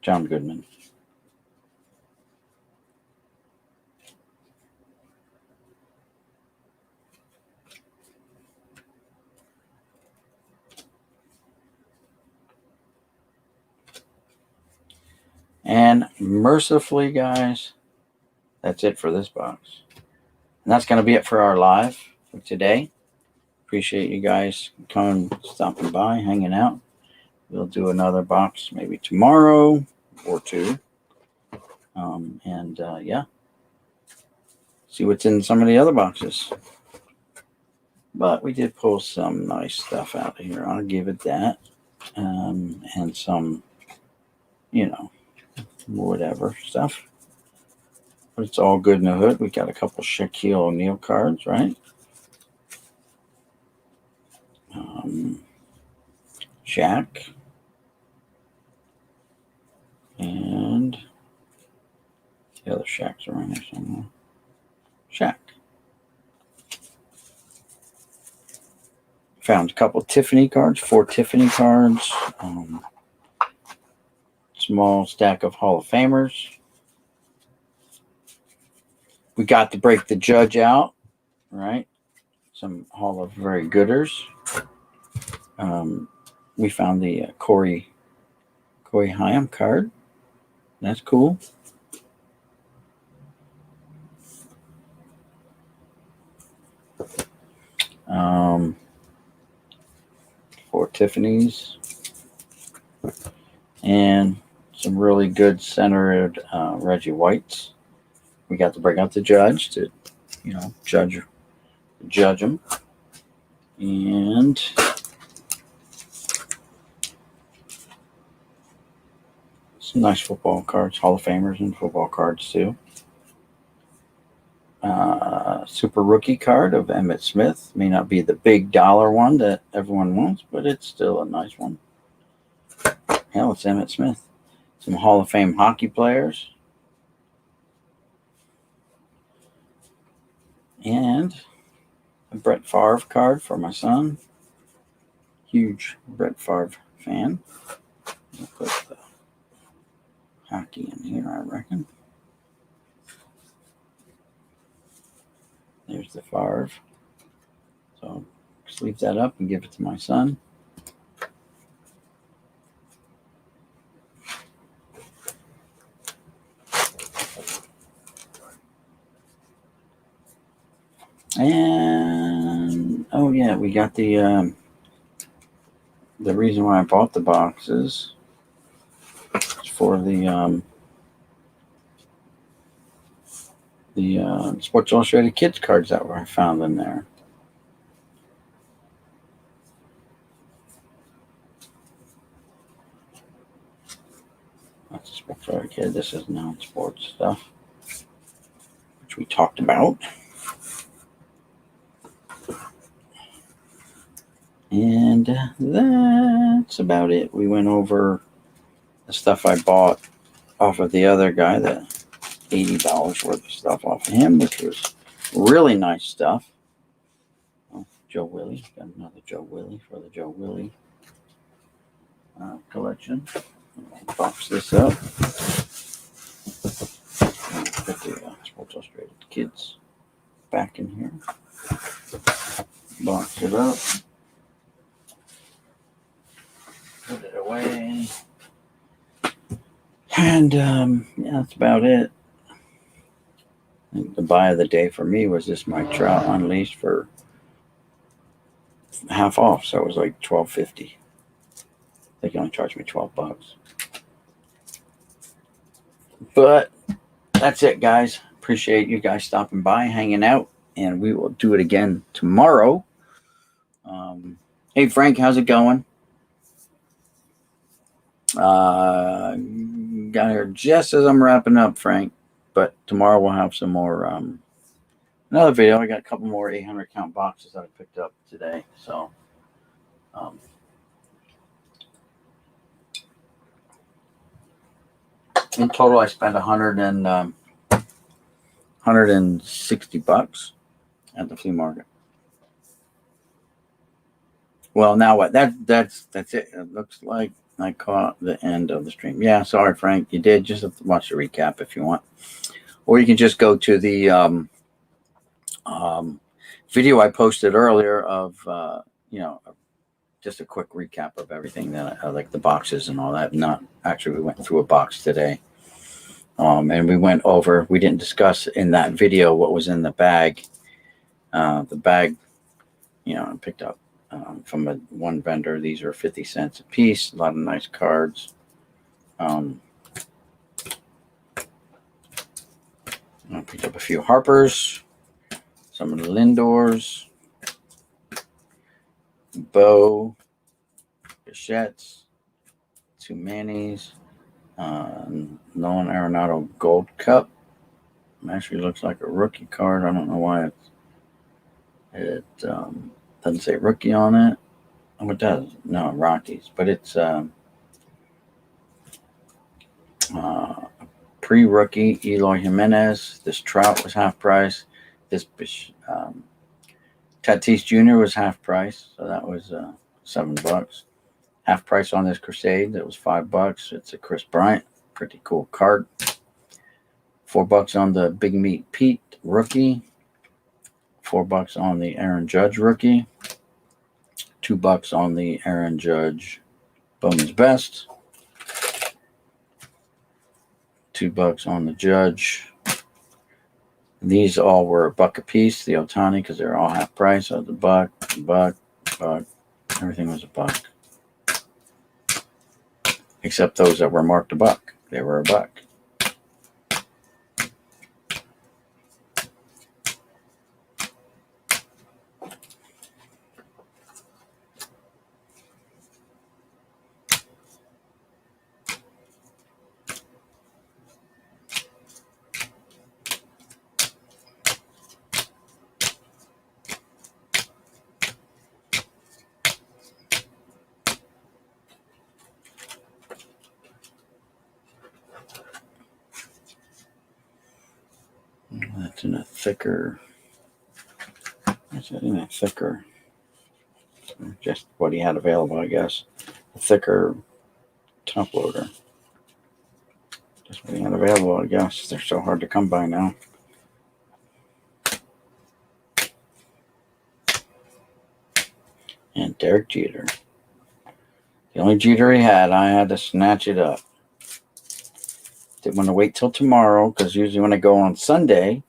John Goodman. And mercifully, guys, that's it for this box. And that's going to be it for our live for today. Appreciate you guys coming, stopping by, hanging out. We'll do another box maybe tomorrow or two. Yeah, see what's in some of the other boxes. But we did pull some nice stuff out of here. I'll give it that. And some, whatever stuff. But it's all good in the hood. We got a couple Shaquille O'Neal cards, right? Shaq. And the other Shaq's around here somewhere. Shaq. Found a couple Tiffany cards, 4 Tiffany cards. Small stack of Hall of Famers. We got to break the judge out, right? Some Hall of Very Gooders. We found the Corey Haim card. That's cool. For Tiffany's. And some really good centered Reggie Whites. We got to bring out the judge to, judge them. And some nice football cards, Hall of Famers and football cards too. Super rookie card of Emmitt Smith. May not be the big dollar one that everyone wants, but it's still a nice one. Hell, it's Emmitt Smith. Some Hall of Fame hockey players. And a Brett Favre card for my son. Huge Brett Favre fan. I'll put the hockey in here, I reckon. There's the Favre. So sleeve that up and give it to my son. And oh yeah, we got the reason why I bought the boxes is for the Sports Illustrated Kids cards that were found in there. That's a Sports Illustrated Kid. This is non-sports stuff, which we talked about. And that's about it. We went over the stuff I bought off of the other guy, the $80 worth of stuff off of him, which was really nice stuff. Oh, Joe Willie. Got another Joe Willie for the Joe Willie collection. I'll box this up. Put the Sports Illustrated Kids back in here. Box it up. Put it away. And yeah, that's about it. And the buy of the day for me was this Mike Trout Unleashed for half off, so it was like $12.50. They can only charge me $12. But that's it, guys. Appreciate you guys stopping by, hanging out, and we will do it again tomorrow. Hey, Frank, how's it going? Got here just as I'm wrapping up, Frank. but tomorrow we'll have some more another video. I got a couple more 800 count boxes that I picked up today. So in total, I spent 160 bucks at the flea market. Well, now what? That's it. It looks like I caught the end of the stream. Yeah, sorry, Frank. You did. Just have to watch the recap if you want, or you can just go to the video I posted earlier of just a quick recap of everything that I like, the boxes and all that. Not actually, we went through a box today, and we didn't discuss in that video what was in the bag. The bag, I picked up from one vendor. These are 50 cents a piece. A lot of nice cards. I picked up a few Harpers, some of the Lindors, Bo, Bichettes, 2 Mannies, Nolan Arenado Gold Cup. Actually looks like a rookie card. I don't know why it doesn't say rookie on it. Oh, it does. No, Rockies. But it's pre-rookie Eloy Jimenez. This Trout was half price. This Tatis Jr. was half price. So that was $7. Half price on this Crusade. That was $5. It's a Chris Bryant. Pretty cool card. $4 on the Big Meat Pete rookie. $4 on the Aaron Judge rookie. $2 on the Aaron Judge Bowman's Best. $2 on the Judge. These all were $1 a piece. The Ohtani, because they're all half price. So the buck. Everything was $1. Except those that were marked $1. They were $1. That's in a thicker. That's in a thicker. Just what he had available, I guess. A thicker top loader. Just what he had available, I guess. They're so hard to come by now. And Derek Jeter. The only Jeter he had, I had to snatch it up. Didn't want to wait till tomorrow, because usually when I go on Sunday,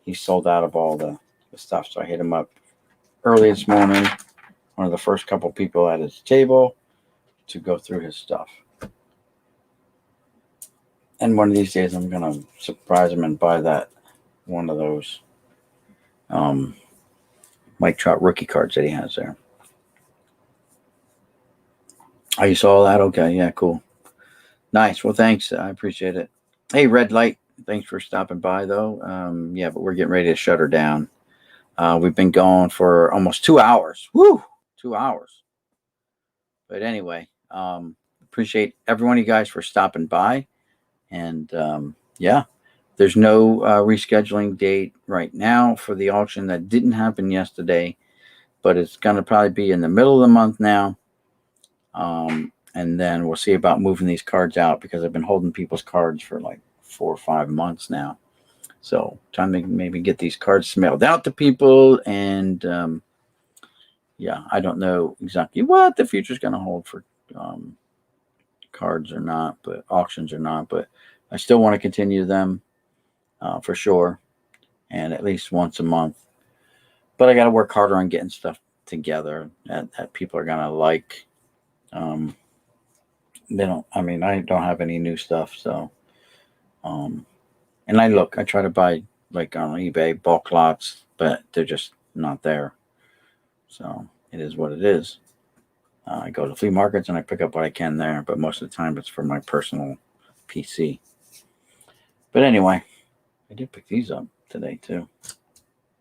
he's sold out of all the stuff. So I hit him up early this morning, one of the first couple people at his table, to go through his stuff. And one of these days, I'm going to surprise him and buy that one of those Mike Trout rookie cards that he has there. Oh, you saw that? Okay, yeah, cool. Nice. Well, thanks. I appreciate it. Hey, Red Light. Thanks for stopping by, though. Yeah, but we're getting ready to shut her down. We've been going for almost 2 hours. Woo! 2 hours. But anyway, appreciate every one of you guys for stopping by. And yeah, there's no rescheduling date right now for the auction. That didn't happen yesterday, but it's going to probably be in the middle of the month now. And then we'll see about moving these cards out, because I've been holding people's cards for like 4 or 5 months now. So time to maybe get these cards mailed out to people. And yeah, I don't know exactly what the future is going to hold for cards or not, but auctions or not. But I still want to continue them for sure, and at least once a month. But I got to work harder on getting stuff together that people are going to like. I don't have any new stuff. So, and I try to buy like on eBay bulk lots, but they're just not there. So it is what it is. I go to flea markets and I pick up what I can there, but most of the time it's for my personal PC. But anyway, I did pick these up today too.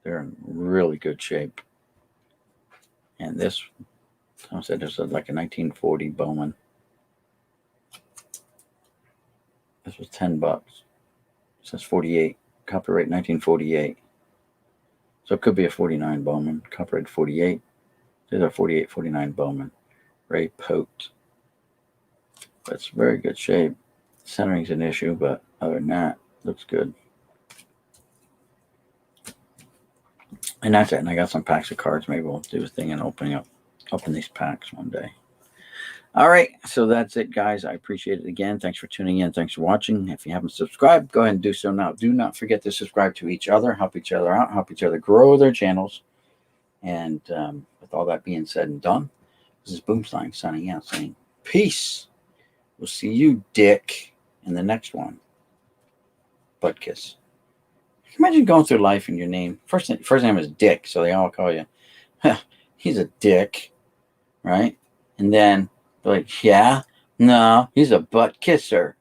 They're in really good shape. And this, I said, this was like a 1940 Bowman. This was $10. It says 48, copyright 1948. So it could be a 49 Bowman, copyright 48. These are 48, 49 Bowman. Ray Pote. But it's very good shape. Centering's an issue, but other than that, looks good. And that's it. And I got some packs of cards. Maybe we'll do a thing and open these packs one day. All right. So that's it, guys. I appreciate it again. Thanks for tuning in. Thanks for watching. If you haven't subscribed, go ahead and do so now. Do not forget to subscribe to each other, help each other out, help each other grow their channels. And with all that being said and done, this is Boomstein signing out, saying peace. We'll see you, Dick, in the next one. Butt kiss. Imagine going through life and your name. First name is Dick, so they all call you, he's a dick, right? And then they're like, yeah, no, he's a butt kisser,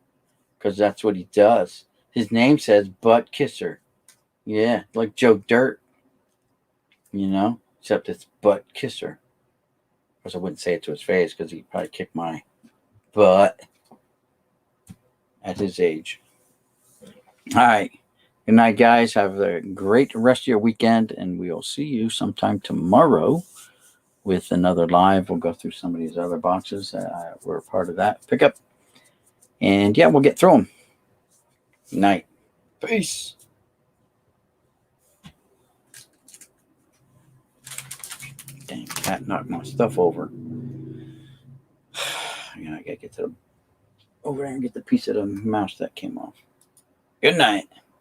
because that's what he does. His name says butt kisser. Yeah, like Joe Dirt, except it's butt kisser. Of course, I wouldn't say it to his face because he'd probably kick my butt at his age. All right. Good night, guys. Have a great rest of your weekend, and we'll see you sometime tomorrow with another live. We'll go through some of these other boxes that were part of that pickup. And, yeah, we'll get through them. Good night. Peace. Dang, cat knocked my stuff over. I gotta get over there and get the piece of the mouse that came off. Good night.